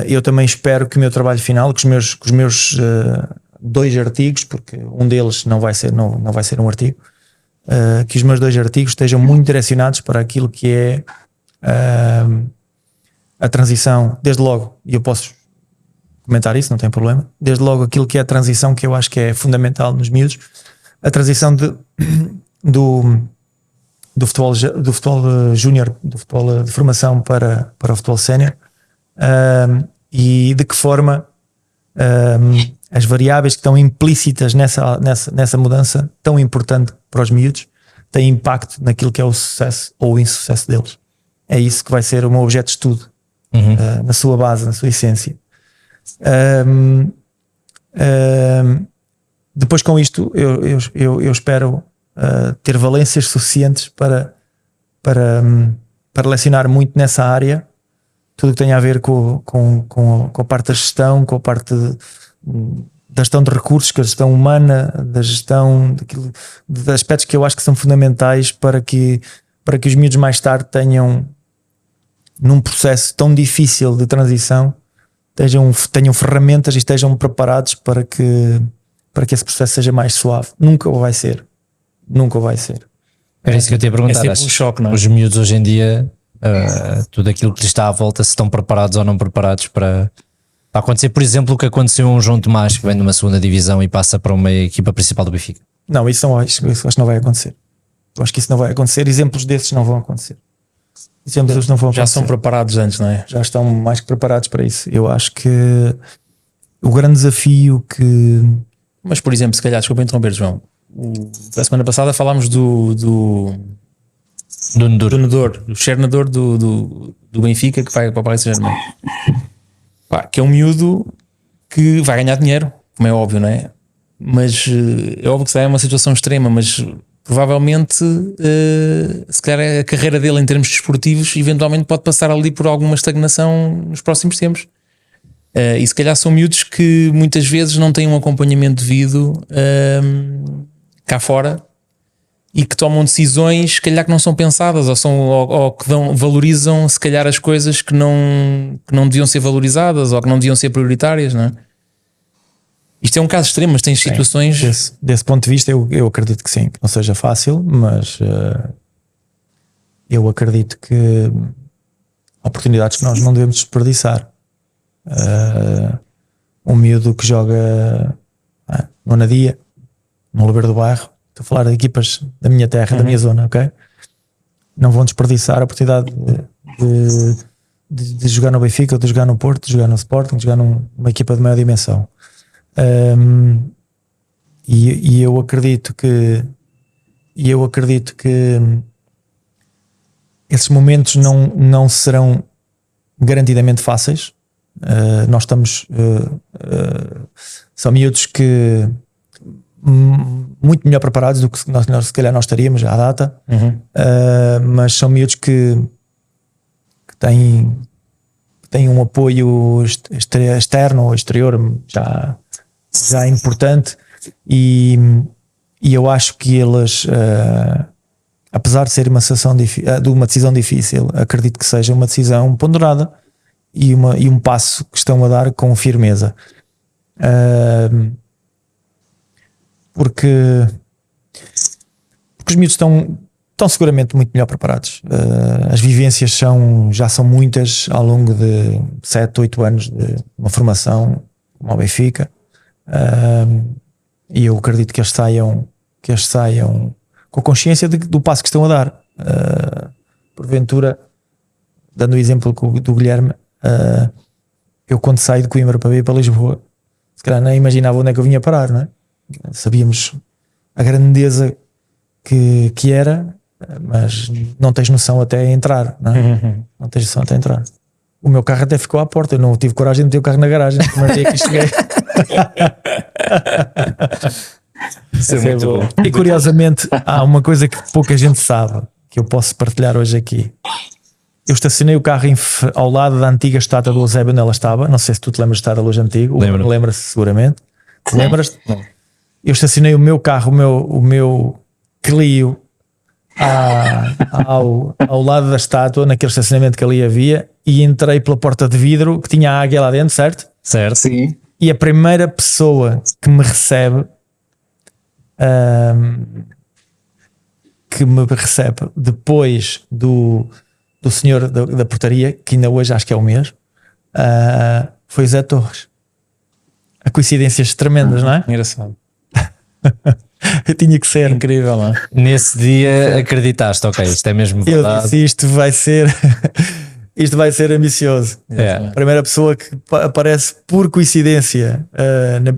eu também espero que o meu trabalho final, que os meus 2 artigos, porque um deles não vai ser um artigo, que os meus 2 artigos estejam muito direcionados para aquilo que é a transição, desde logo, e eu posso comentar isso, não tem problema, desde logo aquilo que é a transição que eu acho que é fundamental nos miúdos, a transição do futebol júnior, do futebol de formação para o futebol sénior, e de que forma as variáveis que estão implícitas nessa mudança tão importante para os miúdos têm impacto naquilo que é o sucesso ou o insucesso deles. É isso que vai ser o meu objeto de estudo, na sua base, na sua essência. Depois, com isto, eu espero ter valências suficientes para lecionar muito nessa área, tudo que tem a ver com a parte da gestão, com a parte da gestão de recursos, com a gestão humana, da gestão de aspectos que eu acho que são fundamentais para que os miúdos mais tarde tenham, num processo tão difícil de transição, tenham ferramentas e estejam preparados para que esse processo seja mais suave. Nunca vai ser. Era isso que eu te ia perguntar. É sempre um choque, não é? Os miúdos hoje em dia, tudo aquilo que lhes está à volta, se estão preparados ou não preparados para acontecer, por exemplo, o que aconteceu a um João Tomás, que vem de uma segunda divisão e passa para uma equipa principal do Benfica. Não, isso acho que não vai acontecer. Eu acho que isso não vai acontecer. Exemplos desses não vão acontecer. Já são preparados antes, não é? Já estão mais que preparados para isso. Eu acho que o grande desafio que... Mas, por exemplo, se calhar, desculpa interromper, João, a semana passada falámos do Nedor, do Chernador do Benfica, que vai para o Paris Saint-Germain. Que é um miúdo que vai ganhar dinheiro, como é óbvio, não é? Mas é óbvio que é uma situação extrema, mas provavelmente se calhar a carreira dele em termos desportivos eventualmente pode passar ali por alguma estagnação nos próximos tempos. E se calhar são miúdos que muitas vezes não têm um acompanhamento devido cá fora e que tomam decisões se calhar que não são pensadas ou que valorizam se calhar as coisas que não deviam ser valorizadas ou que não deviam ser prioritárias, não é? Isto é um caso extremo, mas tens situações... Desse ponto de vista eu acredito que sim, que não seja fácil, mas eu acredito que oportunidades que nós não devemos desperdiçar. Um miúdo que joga no Anadia, no Oliveira do Bairro, estou a falar de equipas da minha terra, da minha zona, ok? Não vão desperdiçar a oportunidade de jogar no Benfica, ou de jogar no Porto, de jogar no Sporting, de jogar numa equipa de maior dimensão. E eu acredito que esses momentos não serão garantidamente fáceis. Nós estamos são miúdos que muito melhor preparados do que se calhar nós estaríamos à data, mas são miúdos que têm um apoio externo ou exterior já importante, e eu acho que eles, apesar de ser uma decisão difícil, acredito que seja uma decisão ponderada e um passo que estão a dar com firmeza, porque os miúdos estão seguramente muito melhor preparados. As vivências já são muitas ao longo de 7, 8 anos de uma formação como ao Benfica, e eu acredito que eles saiam com a consciência do passo que estão a dar. Porventura, dando o exemplo do Guilherme, eu quando saí de Coimbra para vir para Lisboa, se calhar nem imaginava onde é que eu vinha parar, não é? Sabíamos a grandeza que era, mas não tens noção até entrar, não é? Não tens noção até entrar. O meu carro até ficou à porta, eu não tive coragem de meter o carro na garagem, mas é que cheguei. Isso é muito bom. E curiosamente, há uma coisa que pouca gente sabe, que eu posso partilhar hoje aqui. Eu estacionei o carro ao lado da antiga estátua do Eusébio onde ela estava. Não sei se tu te lembras de estar a luz antigo. Lembro. Lembras-se seguramente. Lembras-te? Eu estacionei o meu carro, o meu Clio, ao lado da estátua, naquele estacionamento que ali havia, e entrei pela porta de vidro que tinha a águia lá dentro, certo? Certo. Sim. E a primeira pessoa que me recebe depois do senhor da portaria, que ainda hoje acho que é o mesmo, foi o Zé Torres. A coincidências tremendas, não é? Engraçado. Eu tinha que ser. Incrível, não é? Nesse dia acreditaste, ok, isto é mesmo Eu verdade. disse, isto vai ser ambicioso. É. A primeira pessoa que aparece por coincidência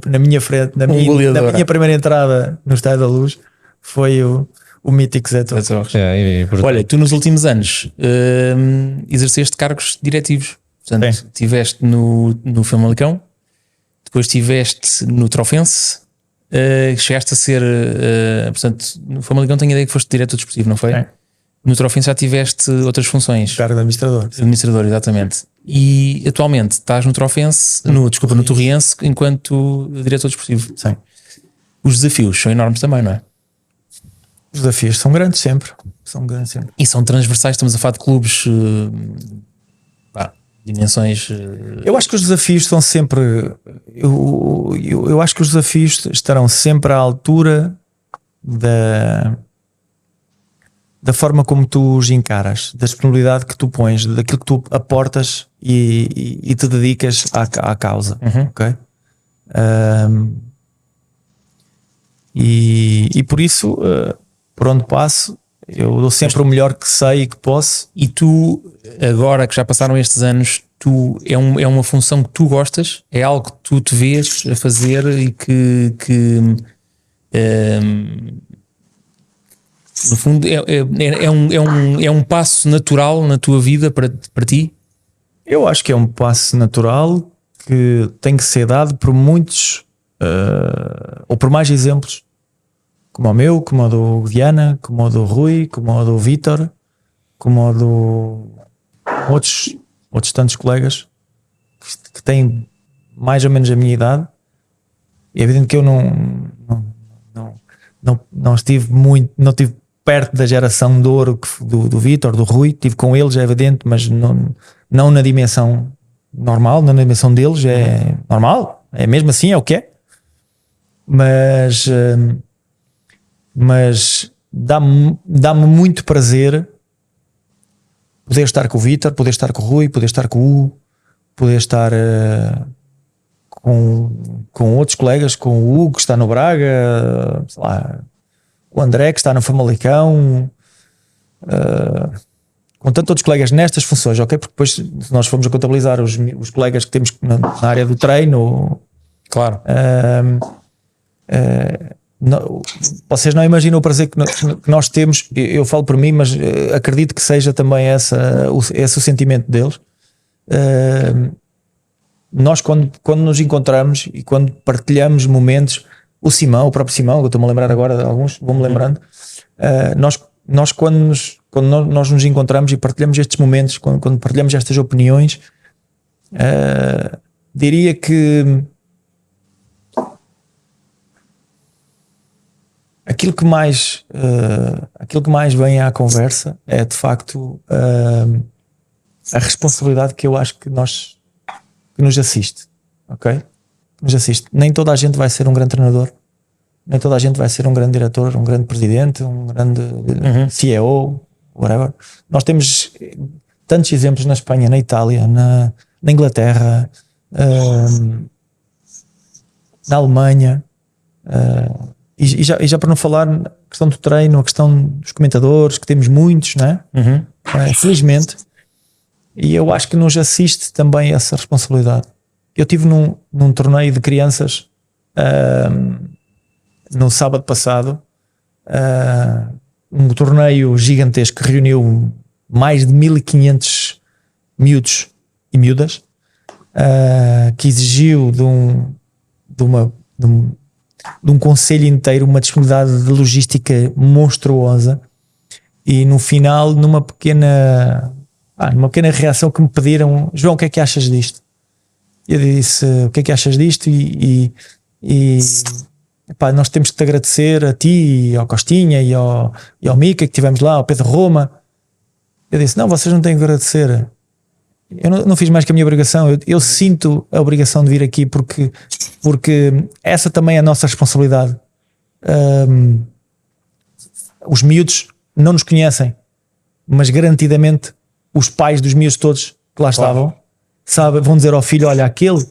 na minha frente, na minha primeira entrada no Estádio da Luz, foi o mítico Zé Torres. Olha, tu nos últimos anos exerceste cargos diretivos. Portanto, estiveste no Famalicão, depois estiveste no Trofense, chegaste a ser, portanto, no Famalicão tenho a ideia que foste diretor desportivo, não foi? Sim. No Trofense já tiveste outras funções. Cargo de administrador. Administrador, exatamente. E atualmente estás no Trofense, no Torriense, enquanto diretor desportivo. Sim. Os desafios são enormes também, não é? Os desafios são grandes sempre. E são transversais, estamos a falar de clubes, dimensões. Eu acho que os desafios são sempre. Eu acho que os desafios estarão sempre à altura da forma como tu os encaras, da disponibilidade que tu pões, daquilo que tu aportas e te dedicas à causa. Ok? E por isso, por onde passo, eu dou sempre o melhor que sei e que posso. E tu, agora que já passaram estes anos, é uma função que tu gostas? É algo que tu te vês a fazer e que no fundo é um passo natural na tua vida para ti? Eu acho que é um passo natural que tem que ser dado por muitos ou por mais exemplos, como o meu, como o do Viana, como o do Rui, como o do Vítor, como o do outros tantos colegas que têm mais ou menos a minha idade. É evidente que eu não estive perto da geração de ouro do Vítor, do Rui. Estive com eles, é evidente, mas não na dimensão normal, não na dimensão deles, é normal, é mesmo assim, é o que é. Mas dá-me muito prazer poder estar com o Vítor, poder estar com o Rui, poder estar com o Hugo, poder estar com outros colegas, com o Hugo que está no Braga, sei lá, o André que está no Famalicão, com tantos outros colegas nestas funções, ok? Porque depois, se nós formos a contabilizar os colegas que temos na área do treino, claro. Vocês não imaginam o prazer que nós temos. Eu falo por mim, mas acredito que seja também esse o sentimento deles. Nós quando nos encontramos e quando partilhamos momentos, o próprio Simão, eu estou-me a lembrar agora de alguns, vou-me lembrando, nós quando nós nos encontramos e partilhamos estes momentos, quando partilhamos estas opiniões, diria que aquilo que mais vem à conversa é de facto a responsabilidade que eu acho que nos assiste, ok? Nos assiste. Nem toda a gente vai ser um grande treinador, nem toda a gente vai ser um grande diretor, um grande presidente, um grande CEO, whatever. Nós temos tantos exemplos na Espanha, na Itália, na Inglaterra, na Alemanha, e já para não falar na questão do treino, a questão dos comentadores, que temos muitos, não é? Felizmente. E eu acho que nos assiste também essa responsabilidade. Eu estive num torneio de crianças no sábado passado, um torneio gigantesco que reuniu mais de 1500 miúdos e miúdas, que exigiu de de um conselho inteiro, uma disponibilidade de logística monstruosa, e no final, numa pequena reação que me pediram: João, o que é que achas disto? Eu disse: o que é que achas disto? Epá, nós temos que te agradecer a ti, e ao Costinha, e ao Mica, que estivemos lá, ao Pedro Roma. Eu disse: não, vocês não têm que agradecer. Eu não fiz mais que a minha obrigação. Eu sinto a obrigação de vir aqui porque essa também é a nossa responsabilidade. Os miúdos não nos conhecem, mas garantidamente os pais dos miúdos todos que lá estavam vão dizer ao filho: olha, aquele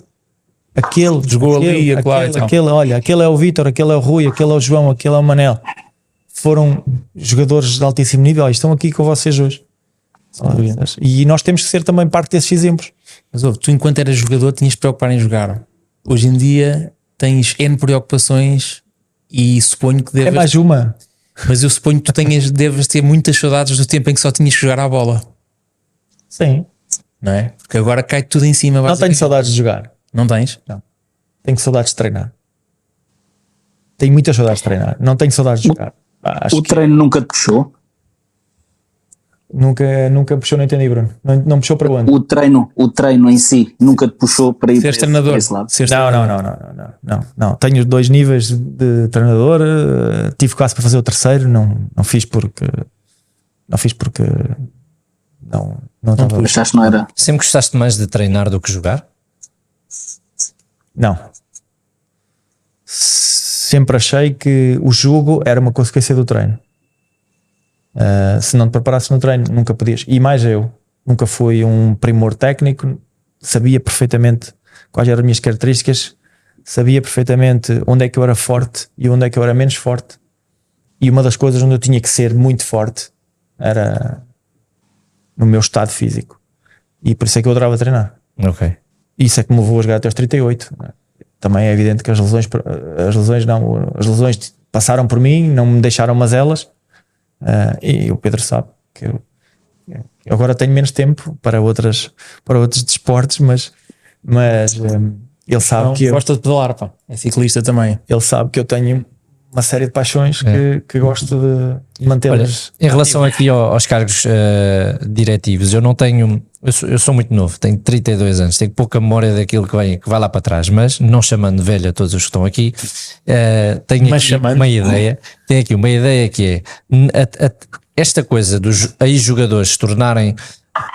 Jogou ali, olha, aquele é o Vítor, aquele é o Rui, aquele é o João, aquele é o Manel. Foram jogadores de altíssimo nível e estão aqui com vocês hoje. E nós temos que ser também parte desses exemplos. Mas tu, enquanto eras jogador, tinhas de preocupar em jogar. Hoje em dia tens N preocupações e suponho que deves... É mais uma. Mas eu suponho que deves ter muitas saudades do tempo em que só tinhas que jogar à bola. Sim. Não é? Porque agora cai tudo em cima. Não tenho saudades de jogar. Não tens? Não. Tenho saudades de treinar. Tenho muitas saudades de treinar. Não tenho saudades de jogar. O treino nunca te puxou? Nunca puxou, não entendi, Bruno. Não puxou para onde? O treino em si nunca te puxou para ir Seres treinador. para esse lado? Não. Tenho 2 níveis de treinador. Tive quase para fazer o terceiro. Não fiz porque não estava. Achaste que não era? Sempre gostaste mais de treinar do que jogar? Não. Sempre achei que o jogo era uma consequência do treino. Se não te preparasses no treino, nunca podias. E mais eu, nunca fui um primor técnico, sabia perfeitamente quais eram as minhas características, sabia perfeitamente onde é que eu era forte e onde é que eu era menos forte. E uma das coisas onde eu tinha que ser muito forte era no meu estado físico. E por isso é que eu adorava treinar. Ok. Isso é que me levou a jogar até aos 38. Também é evidente que as lesões passaram por mim, não me deixaram mazelas. E o Pedro sabe que eu agora tenho menos tempo para outros desportos, mas ele sabe que gosta de pedalar, pá. É ciclista também. Ele sabe que eu tenho uma série de paixões que gosto de mantê-las. Em relação aqui aos cargos diretivos, eu não tenho. Eu sou muito novo, tenho 32 anos, tenho pouca memória daquilo que vai lá para trás, mas não chamando velho a todos os que estão aqui, tenho aqui uma ideia. Tenho aqui uma ideia que é esta coisa dos ex-jogadores se tornarem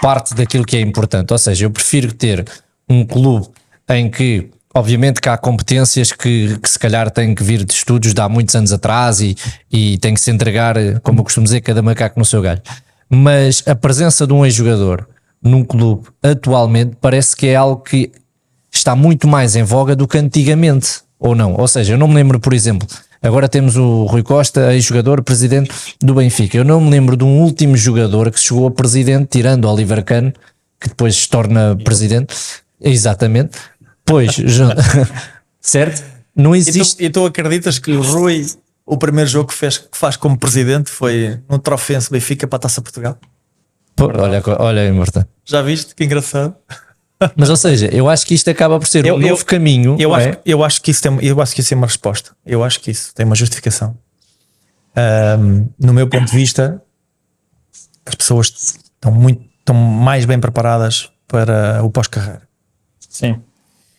parte daquilo que é importante. Ou seja, eu prefiro ter um clube em que, obviamente, que há competências que se calhar têm que vir de estudos de há muitos anos atrás e tem que se entregar, como eu costumo dizer, cada macaco no seu galho. Mas a presença de um ex-jogador num clube atualmente parece que é algo que está muito mais em voga do que antigamente, ou não? Ou seja, eu não me lembro, por exemplo, agora temos o Rui Costa, ex-jogador, presidente do Benfica. Eu não me lembro de um último jogador que chegou a presidente, tirando Oliver Kahn, que depois se torna presidente. Exatamente. Pois, certo? Não existe. E tu acreditas que o Rui, o primeiro jogo que faz como presidente foi no Trofense Benfica para a Taça Portugal? Olha aí, Marta. Já viste? Que engraçado. Mas, ou seja, eu acho que isto acaba por ser um novo caminho. Eu acho que isso é uma resposta. Eu acho que isso tem uma justificação. No meu ponto de vista, as pessoas estão mais bem preparadas para o pós-carreira. Sim.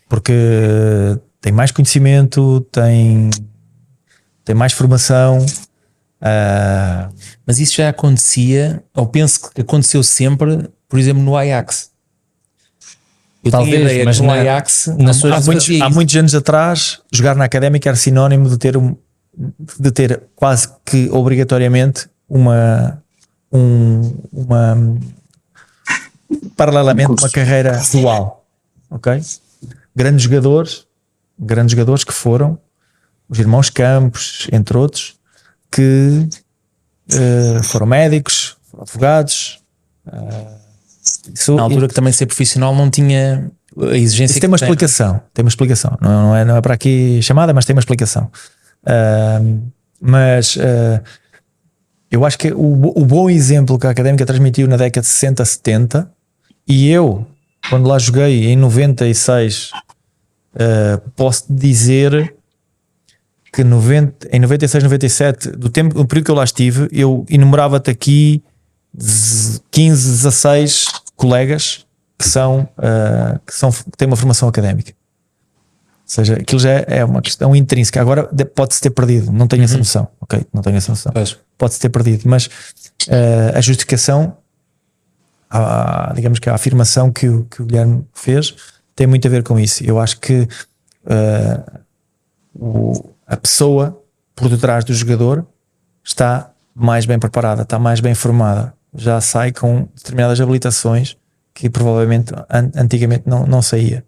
Porque tem mais conhecimento, tem mais formação. Mas isso já acontecia, ou penso que aconteceu sempre, por exemplo, no Ajax. Eu Talvez, tenho a ideia mas que no na- Ajax na sua- Há muitos anos atrás, jogar na Académica era sinónimo de ter quase que obrigatoriamente paralelamente uma carreira dual. Ok? Grandes jogadores que foram os irmãos Campos, entre outros, que foram médicos, foram advogados. na altura que também ser profissional não tinha a exigência. Isso tem uma explicação. Tem uma explicação. Não é para aqui chamada, mas tem uma explicação. Eu acho que o bom exemplo que a Académica transmitiu na década de 60, 70, e eu, quando lá joguei em 96, posso dizer que em 96, 97, do período que eu lá estive, eu enumerava-te aqui 15, 16 colegas que têm uma formação académica. Ou seja, aquilo já é uma questão intrínseca. Agora pode-se ter perdido, não tenho essa noção, ok? Não tenho essa noção. Pode-se ter perdido, mas a justificação, digamos que a afirmação que o Guilherme fez tem muito a ver com isso. Eu acho que a pessoa por detrás do jogador está mais bem preparada, está mais bem formada, já sai com determinadas habilitações que provavelmente antigamente não saía.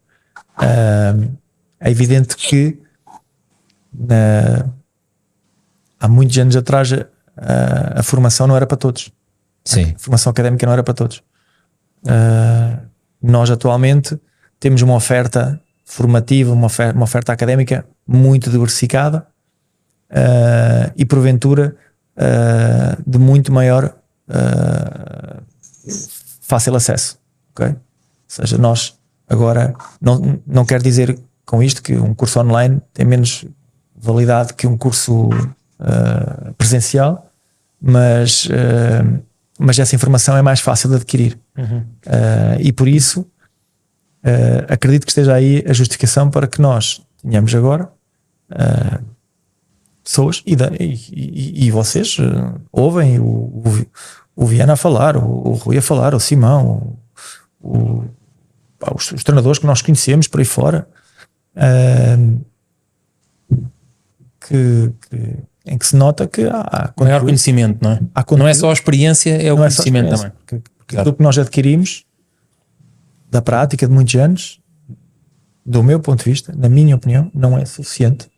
É evidente que há muitos anos atrás a formação não era para todos. Sim. A formação académica não era para todos. Nós atualmente temos uma oferta formativa, uma oferta académica muito diversificada e porventura de muito maior fácil acesso, ok? Ou seja, nós agora não quero dizer com isto que um curso online tem menos validade que um curso presencial, mas essa informação é mais fácil de adquirir. E por isso acredito que esteja aí a justificação para que nós tenhamos agora pessoas e vocês ouvem o Viana a falar, o Rui a falar, o Simão, os treinadores que nós conhecemos por aí fora, em que se nota que há maior conhecimento, não é? Não é só a experiência, é o conhecimento também. Porque aquilo que nós adquirimos da prática de muitos anos, do meu ponto de vista, na minha opinião, não é suficiente.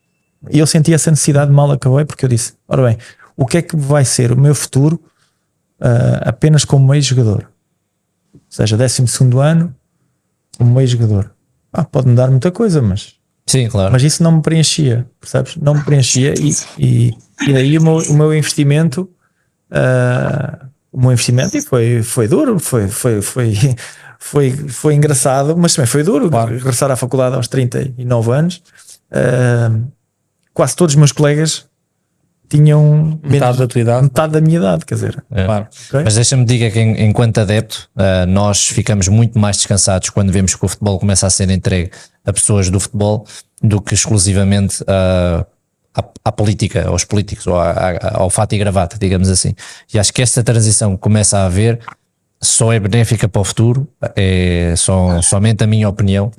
E eu senti essa necessidade, mal acabei, porque eu disse, ora bem, o que é que vai ser o meu futuro apenas como meio jogador? Ou seja, 12º ano como meio jogador. Pode mudar muita coisa, mas sim, claro. Mas isso não me preenchia, percebes? Não me preenchia e daí o meu investimento e foi duro, foi engraçado, mas também foi duro. Claro. Regressar à faculdade aos 39 anos, quase todos os meus colegas tinham metade da tua idade, metade da minha idade, quer dizer. Claro. Okay? Mas deixa-me dizer que enquanto adepto, nós ficamos muito mais descansados quando vemos que o futebol começa a ser entregue a pessoas do futebol do que exclusivamente à política, aos políticos, ou ao fato e gravata, digamos assim. E acho que esta transição que começa a haver só é benéfica para o futuro, é somente a minha opinião,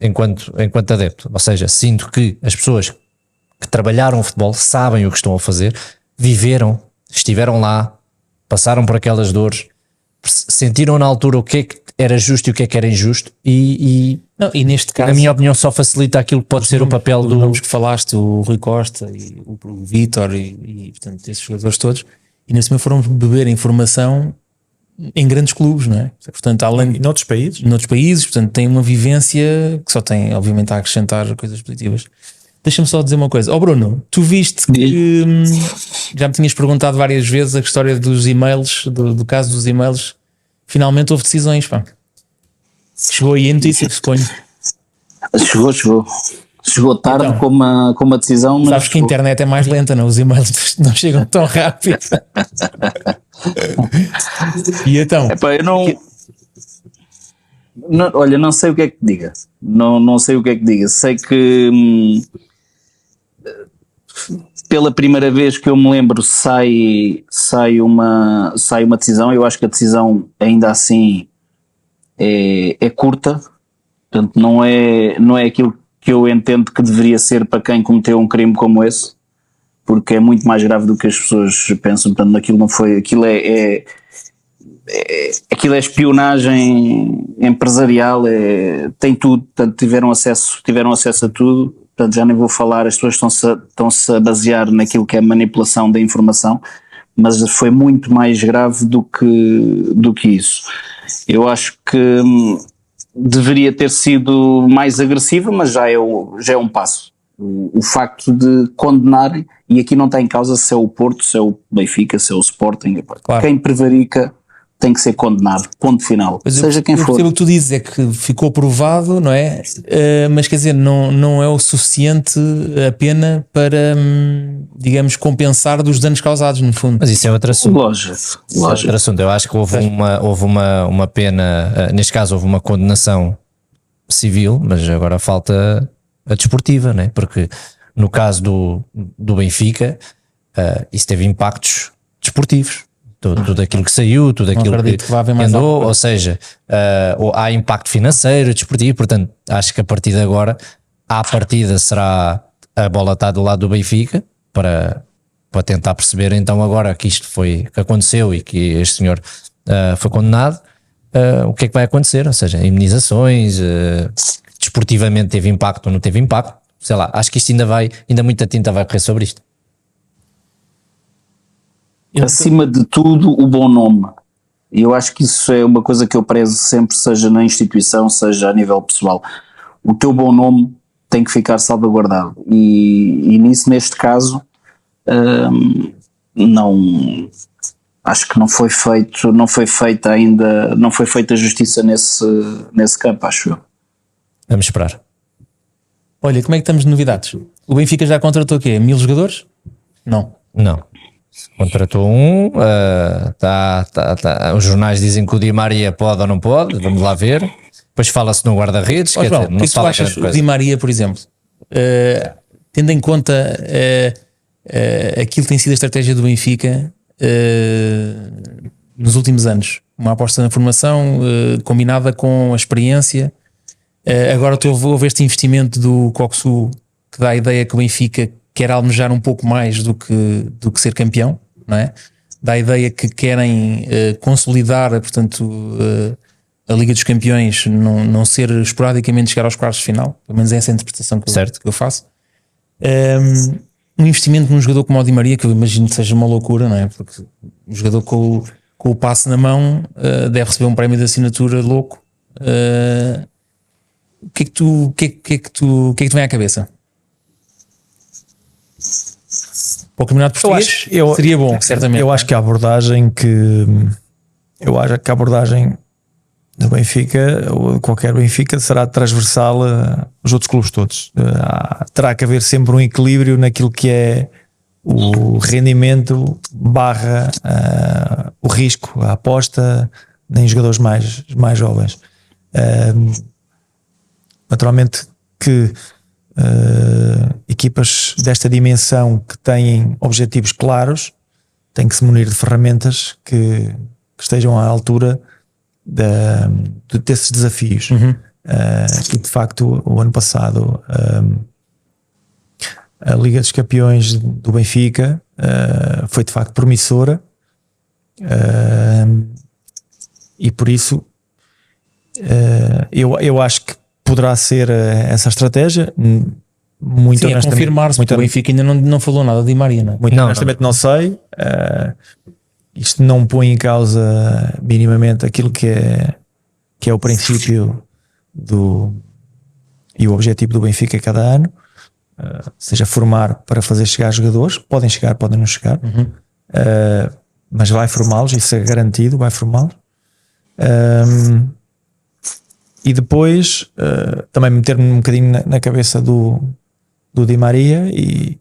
enquanto adepto. Ou seja, sinto que as pessoas que trabalharam o futebol sabem o que estão a fazer, viveram, estiveram lá, passaram por aquelas dores, sentiram na altura o que é que era justo e o que é que era injusto e neste caso, na minha opinião, só facilita aquilo que pode ser o papel dos nomes que falaste, o Rui Costa e o Vítor e portanto esses jogadores todos, e nesse momento foram beber informação em grandes clubes, não é? Portanto, além de noutros países, portanto, tem uma vivência que só tem, obviamente, a acrescentar coisas positivas. Deixa-me só dizer uma coisa. Bruno, tu viste que já me tinhas perguntado várias vezes a história dos e-mails, do caso dos e-mails. Finalmente houve decisões, pá. Chegou aí a notícia, suponho. Chegou tarde então, com uma decisão, mas sabes que a internet é mais lenta, não? Os e-mails não chegam tão rápido. E então? Epá, eu olha, não sei o que é que diga. Não sei o que é que diga. Sei que pela primeira vez que eu me lembro sai uma decisão. Eu acho que a decisão ainda assim é curta. Portanto, não é aquilo que eu entendo que deveria ser para quem cometeu um crime como esse, porque é muito mais grave do que as pessoas pensam. Portanto, aquilo não foi, aquilo é espionagem empresarial, tem tudo, portanto, tiveram acesso a tudo. Portanto, já nem vou falar, as pessoas estão-se a basear naquilo que é manipulação da informação, mas foi muito mais grave do que isso. Eu acho que deveria ter sido mais agressiva, mas já é um passo. O facto de condenarem, e aqui não está em causa se é o Porto, se é o Benfica, se é o Sporting, claro. Quem prevarica tem que ser condenado, ponto final, Mas seja quem eu for. percebo o que tu dizes, é que ficou provado, não é? Mas quer dizer, não é o suficiente a pena para, digamos, compensar dos danos causados, no fundo. Mas isso é outro assunto. Lógico. Outro assunto. Eu acho que houve uma pena, neste caso houve uma condenação civil, mas agora falta a desportiva, né? Porque no caso do Benfica, isso teve impactos desportivos. Tudo aquilo que saiu, tudo aquilo que andou, ou seja, há impacto financeiro, desportivo, portanto, acho que a partir de agora, à partida será a bola está do lado do Benfica para tentar perceber então agora que isto foi que aconteceu e que este senhor foi condenado, o que é que vai acontecer, ou seja, indemnizações, desportivamente teve impacto ou não teve impacto, sei lá, acho que isto ainda muita tinta vai correr sobre isto. Acima de tudo, o bom nome. E eu acho que isso é uma coisa que eu prezo sempre, seja na instituição, seja a nível pessoal. O teu bom nome tem que ficar salvaguardado. E nisso, neste caso, não acho que não foi feita justiça nesse campo, acho eu. Vamos esperar. Olha, como é que estamos de novidades? O Benfica já contratou o quê? 1000 jogadores? Não. Contratou os jornais dizem que o Di Maria pode ou não pode, vamos lá ver. Depois fala-se no guarda-redes. O que é que tu achas do Di Maria, por exemplo? Tendo em conta aquilo que tem sido a estratégia do Benfica nos últimos anos, uma aposta na formação combinada com a experiência. Agora estou a ver este investimento do Coxu, que dá a ideia que o Benfica quer almejar um pouco mais do que ser campeão, não é? Dá a ideia que querem consolidar, portanto, a Liga dos Campeões, não ser esporadicamente chegar aos quartos de final, pelo menos é essa a interpretação que eu faço. Um investimento num jogador como o Di Maria, que eu imagino que seja uma loucura, não é? Porque um jogador com o passe na mão deve receber um prémio de assinatura louco. O que é que te vem à cabeça? Para o campeonato português seria bom, certamente. Eu acho que a abordagem do Benfica, ou de qualquer Benfica, será transversal aos outros clubes todos. Terá que haver sempre um equilíbrio naquilo que é o rendimento barra o risco, a aposta em jogadores mais jovens. Naturalmente que equipas desta dimensão que têm objetivos claros têm que se munir de ferramentas que estejam à altura desses desafios. E de facto o ano passado a Liga dos Campeões do Benfica foi de facto promissora, e por isso eu acho que poderá ser essa estratégia. Muito honestamente, confirmar-se, porque o Benfica ainda não falou nada de Di Maria, não é? Muito honestamente não sei. Isto não põe em causa minimamente aquilo que é o princípio e o objetivo do Benfica cada ano, seja formar para fazer chegar jogadores. Podem chegar, podem não chegar, mas vai formá-los, isso é garantido, vai formá-los. E depois também meter-me um bocadinho na cabeça do Di Maria e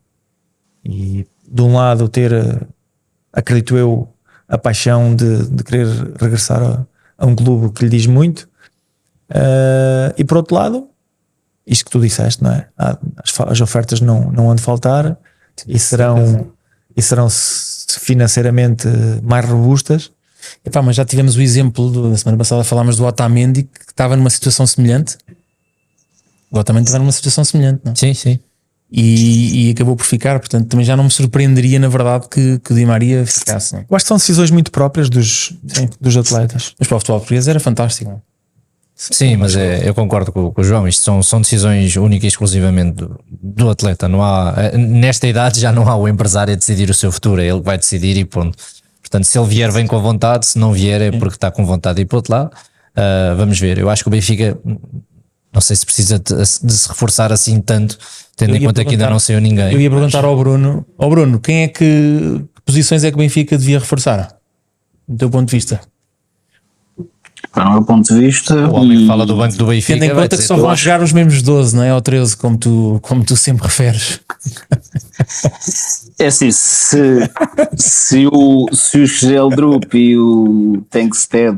de um lado ter, acredito eu, a paixão de querer regressar a um clube que lhe diz muito, e por outro lado, isto que tu disseste, não é? As ofertas não hão de faltar e serão financeiramente mais robustas. Epá, mas já tivemos o exemplo da semana passada, falámos do Otamendi, que estava numa situação semelhante. O Otamendi estava numa situação semelhante, não? Sim. E acabou por ficar, portanto também já não me surpreenderia na verdade que o Di Maria ficasse, não? Eu acho que são decisões muito próprias dos atletas. Mas para o futebol português era fantástico, não? Sim, mas eu concordo com o João. Isto são decisões únicas e exclusivamente do atleta. Não há, nesta idade já não há o empresário a decidir o seu futuro, é ele que vai decidir e ponto. Portanto, se ele vier, vem com vontade, se não vier é porque está com vontade de ir para o outro lado. Vamos ver. Eu acho que o Benfica, não sei se precisa de se reforçar assim tanto, tendo em conta que ainda não saiu ninguém. Eu ia perguntar ao Bruno, que posições é que o Benfica devia reforçar, do teu ponto de vista? Para o meu ponto de vista. O homem que fala do banco do Benfica. Tendo em conta que só vão jogar os mesmos 12, não é? Ou 13, como tu sempre referes. É assim, se o Geldrup e o Tankstead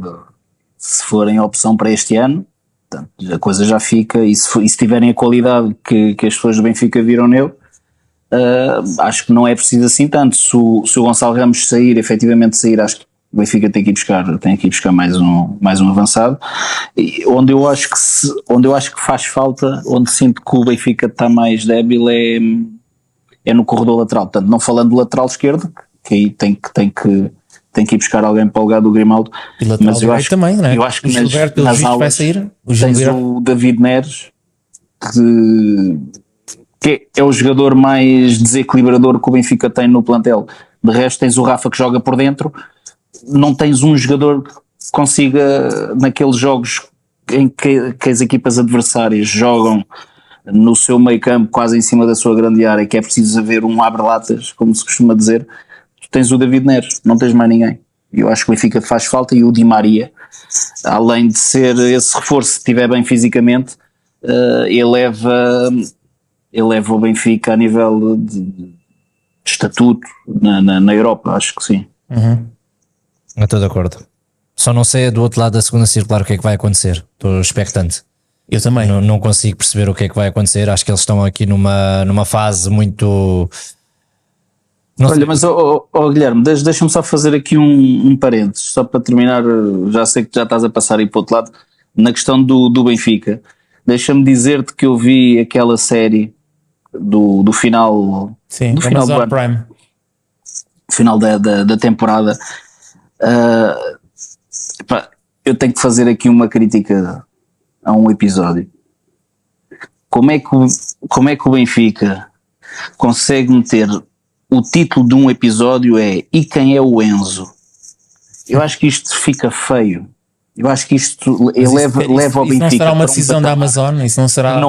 se forem opção para este ano, portanto, a coisa já fica, e se tiverem a qualidade que as pessoas do Benfica viram nele, acho que não é preciso assim tanto. Se o Gonçalo Ramos efetivamente sair, acho que o Benfica tem que ir buscar mais um avançado. E onde eu acho que faz falta, onde sinto que o Benfica está mais débil é no corredor lateral. Portanto, não falando do lateral esquerdo, que aí tem que ir buscar alguém para o lugar do Grimaldo, E lateral mas eu acho também, não é? eu acho que o Gilberto nas vai aulas sair. tens o David Neres, que é o jogador mais desequilibrador que o Benfica tem no plantel. De resto tens o Rafa que joga por dentro, não tens um jogador que consiga, naqueles jogos em que as equipas adversárias jogam no seu meio campo, quase em cima da sua grande área, que é preciso haver um abre-latas, como se costuma dizer, tu tens o David Neres, não tens mais ninguém. Eu acho que o Benfica faz falta, e o Di Maria, além de ser esse reforço, se estiver bem fisicamente, eleva o Benfica a nível de estatuto na Europa, acho que sim. Estou de acordo. Só não sei do outro lado da segunda circular o que é que vai acontecer. Estou expectante. Eu também. Não consigo perceber o que é que vai acontecer. Acho que eles estão aqui numa fase muito... Olha, mas Guilherme, deixa-me só fazer aqui um parênteses, só para terminar. Já sei que já estás a passar aí para o outro lado, na questão do Benfica. Deixa-me dizer-te que eu vi aquela série do final, Sim, do final do Amazon ano, Prime. final da temporada. Eu tenho que fazer aqui uma crítica a um episódio. Como é que o Benfica consegue meter o título de um episódio E quem é o Enzo? Eu acho que isto fica feio. Eu acho que isto leva ao Benfica. Isso não será uma para decisão da Amazon? Isso não será...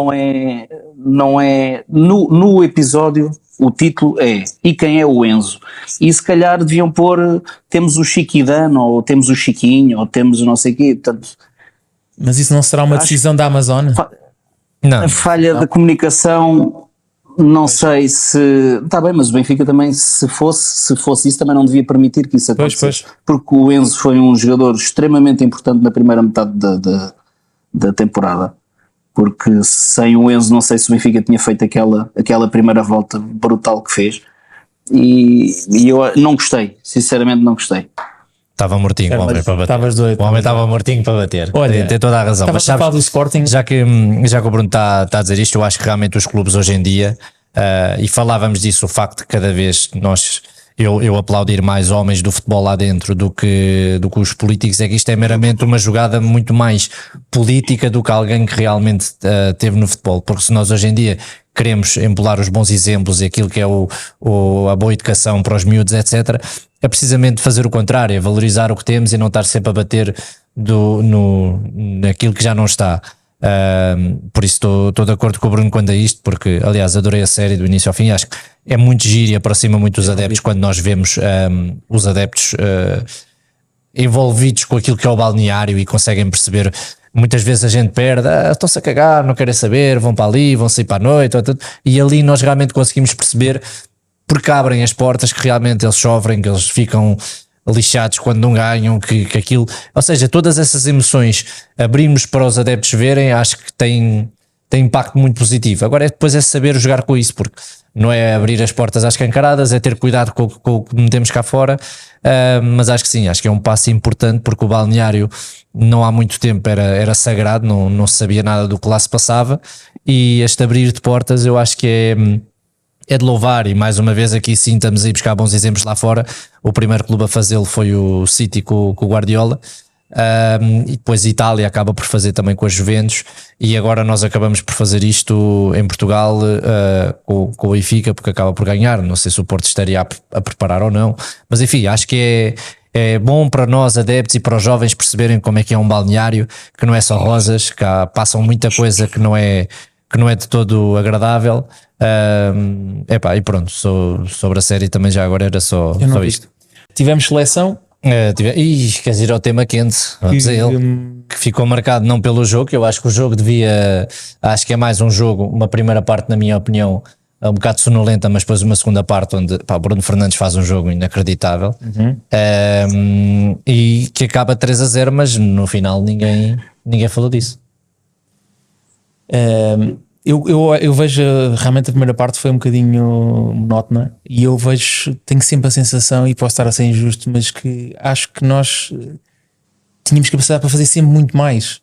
Não é no episódio o título é E quem é o Enzo? E se calhar deviam pôr temos o Chiquidano, ou temos o Chiquinho, ou temos o não sei o quê. Portanto, Mas isso não será uma decisão da Amazon? Não. a falha da comunicação, não sei se... Está bem, mas o Benfica também, se fosse isso, também não devia permitir que isso acontecesse. Porque o Enzo foi um jogador extremamente importante na primeira metade da temporada. Porque sem o Enzo não sei se o Benfica tinha feito aquela primeira volta brutal que fez. E eu não gostei, sinceramente não gostei. Estava mortinho o homem para bater. Estavas doido. O homem estava mortinho para bater. Olha, tem toda a razão. Mas a falar do Sporting. já que o Bruno está a dizer isto, eu acho que realmente os clubes hoje em dia, e falávamos disso, o facto de cada vez eu aplaudir mais homens do futebol lá dentro do que os políticos, é que isto é meramente uma jogada muito mais política do que alguém que realmente teve no futebol, porque se nós hoje em dia queremos embolar os bons exemplos e aquilo que é a boa educação para os miúdos, etc., é precisamente fazer o contrário, é valorizar o que temos e não estar sempre a bater naquilo que já não está. Por isso estou de acordo com o Bruno quanto a isto, porque aliás adorei a série do início ao fim. Acho que é muito giro e aproxima muito os adeptos quando nós vemos os adeptos envolvidos com aquilo que é o balneário e conseguem perceber. Muitas vezes a gente perde, estão-se a cagar, não querem saber, vão para ali, vão sair para a noite, e ali nós realmente conseguimos perceber, porque abrem as portas, que realmente eles sofrem, que eles ficam lixados quando não ganham, que aquilo, ou seja, todas essas emoções abrimos para os adeptos verem, acho que tem impacto muito positivo. Agora depois é saber jogar com isso, porque não é abrir as portas às cancaradas, é ter cuidado com o que metemos cá fora, mas acho que sim, acho que é um passo importante, porque o balneário não há muito tempo era sagrado, não se sabia nada do que lá se passava, e este abrir de portas eu acho que é de louvar. E mais uma vez aqui sim estamos a ir buscar bons exemplos lá fora. O primeiro clube a fazê-lo foi o City com o Guardiola, e depois a Itália acaba por fazer também com a Juventus, e agora nós acabamos por fazer isto em Portugal com o Benfica, porque acaba por ganhar. Não sei se o Porto estaria a preparar ou não, mas enfim, acho que é bom para nós adeptos e para os jovens perceberem como é que é um balneário, que não é só rosas, que passam muita coisa que não é de todo agradável. E pronto, sobre a série também já agora era só isto. Tivemos seleção, Queres ir ao tema quente? Vamos a ele. Que ficou marcado não pelo jogo, que eu acho que o jogo acho que é mais um jogo, uma primeira parte, na minha opinião, um bocado sonolenta, mas depois uma segunda parte onde o Bruno Fernandes faz um jogo inacreditável, e que acaba 3-0, mas no final ninguém falou disso. Eu vejo realmente a primeira parte foi um bocadinho monótona e tenho sempre a sensação, e posso estar a ser injusto, mas que acho que nós tínhamos capacidade para fazer sempre muito mais,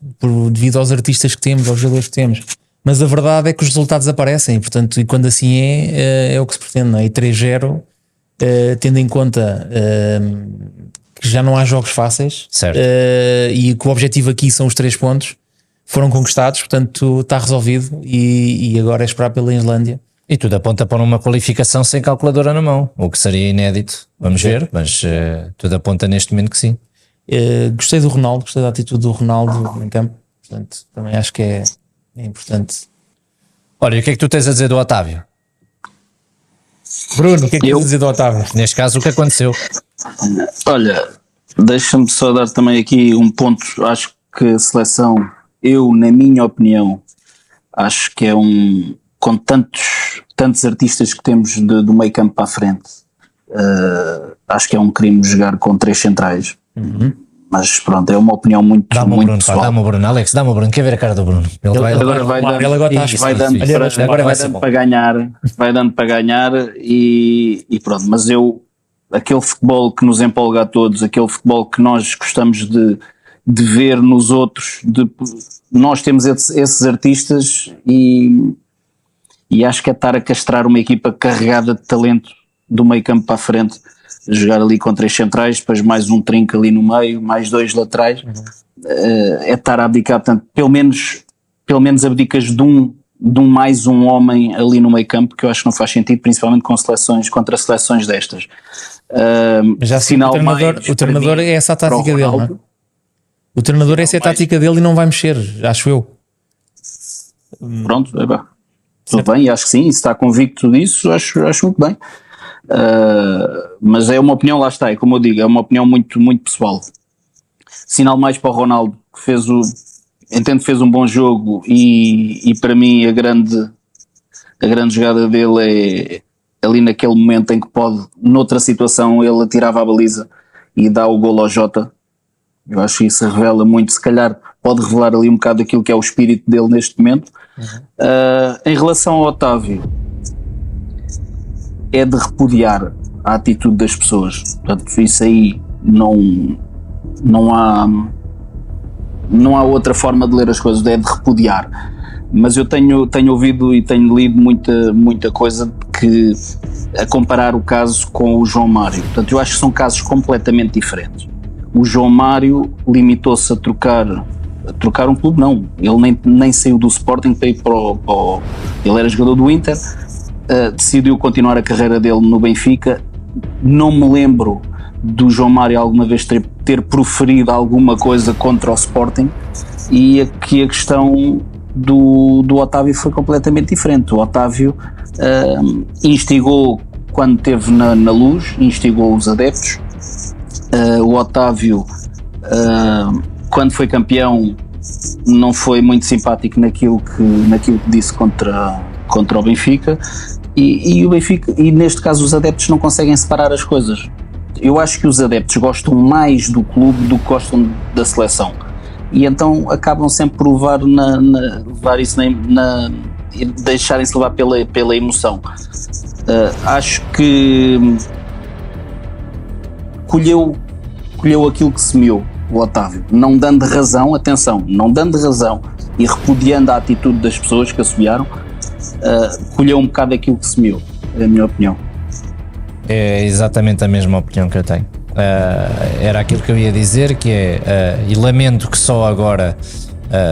devido aos artistas que temos, aos jogadores que temos. Mas a verdade é que os resultados aparecem, portanto, e quando assim é o que se pretende, não é? E 3-0, tendo em conta que já não há jogos fáceis, e que o objetivo aqui são os 3 pontos, foram conquistados, portanto está resolvido, e agora é esperar pela Islândia. E tudo aponta para uma qualificação sem calculadora na mão, o que seria inédito, vamos ver, mas tudo aponta neste momento que sim. Gostei do Ronaldo, gostei da atitude do Ronaldo em campo, portanto também acho que é importante. Olha, e o que é que tu tens a dizer do Otávio? Bruno, o que é que tens a dizer do Otávio? Neste caso, o que aconteceu? Olha, deixa-me só dar também aqui um ponto. Acho que a seleção, na minha opinião, acho que é com tantos artistas que temos do meio campo para a frente, acho que é um crime jogar com 3 centrais. Mas pronto, é uma opinião muito pessoal. Dá-me o Bruno, Alex, dá-me o Bruno, quer ver a cara do Bruno? Agora vai dando para ganhar e pronto, mas aquele futebol que nos empolga a todos, aquele futebol que nós gostamos de ver nos outros, nós temos esses artistas, e acho que é estar a castrar uma equipa carregada de talento do meio campo para a frente, jogar ali com 3 centrais, depois mais um trinco ali no meio, mais 2 laterais, é estar a abdicar, portanto, pelo menos abdicas de mais um homem ali no meio campo, que eu acho que não faz sentido, principalmente contra seleções destas. Mas já sim, o treinador é essa a tática dele, não é? O treinador é essa a tática dele e não vai mexer, acho eu. Pronto, tudo bem, acho que sim, se está convicto disso, acho muito bem. Mas é uma opinião, lá está, é como eu digo, é uma opinião muito, muito pessoal. Sinal mais para o Ronaldo, que fez um bom jogo, e para mim a grande jogada dele é ali naquele momento em que pode, noutra situação, ele atirava a baliza e dá o golo ao Jota. Eu acho que isso revela muito, se calhar pode revelar ali um bocado aquilo que é o espírito dele neste momento. Em relação ao Otávio, é de repudiar a atitude das pessoas, portanto isso aí não há outra forma de ler as coisas, é de repudiar. Mas eu tenho ouvido e tenho lido muita coisa que a comparar o caso com o João Mário, portanto eu acho que são casos completamente diferentes. O João Mário limitou-se a trocar um clube, não, ele nem saiu do Sporting para ir ele era jogador do Inter. Decidiu continuar a carreira dele no Benfica. Não me lembro do João Mário alguma vez ter proferido alguma coisa contra o Sporting, e aqui a questão do Otávio foi completamente diferente. O Otávio instigou, quando esteve na Luz, instigou os adeptos. O Otávio, quando foi campeão, não foi muito simpático naquilo que disse contra o Benfica, e o Benfica, e neste caso os adeptos não conseguem separar as coisas. Eu acho que os adeptos gostam mais do clube do que gostam da seleção, e então acabam sempre por levar isso e deixarem-se levar pela emoção. Acho que colheu aquilo que semeou o Otávio, não dando razão, atenção, não dando razão e repudiando a atitude das pessoas que assobiaram. Colheu um bocado aquilo que semeou, é a minha opinião. É exatamente a mesma opinião que eu tenho. Era aquilo que eu ia dizer, que e lamento que só agora,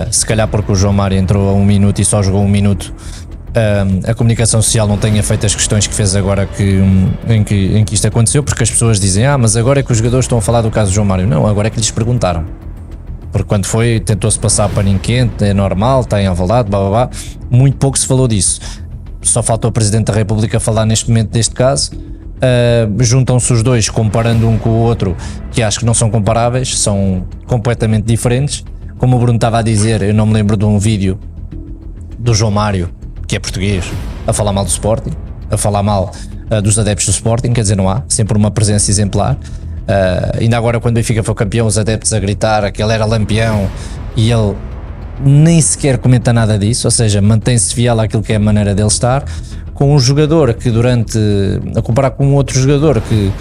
se calhar porque o João Mário entrou a 1 minuto e só jogou 1 minuto, a comunicação social não tenha feito as questões que fez agora em que isto aconteceu, porque as pessoas dizem, mas agora é que os jogadores estão a falar do caso do João Mário. Não, agora é que lhes perguntaram. Porque quando tentou-se passar paninho quente, é normal, está em Alvalade, blá blá blá, muito pouco se falou disso. Só falta o Presidente da República falar neste momento deste caso, juntam-se os dois, comparando um com o outro, que acho que não são comparáveis, são completamente diferentes. Como o Bruno estava a dizer, eu não me lembro de um vídeo do João Mário, que é português, a falar mal do Sporting, a falar mal dos adeptos do Sporting, quer dizer, não há, sempre uma presença exemplar. Ainda agora, quando o Benfica foi campeão, os adeptos a gritar que ele era lampião, e ele nem sequer comenta nada disso, ou seja, mantém-se fiel àquilo que é a maneira dele estar, com um jogador que a comparar com um outro jogador que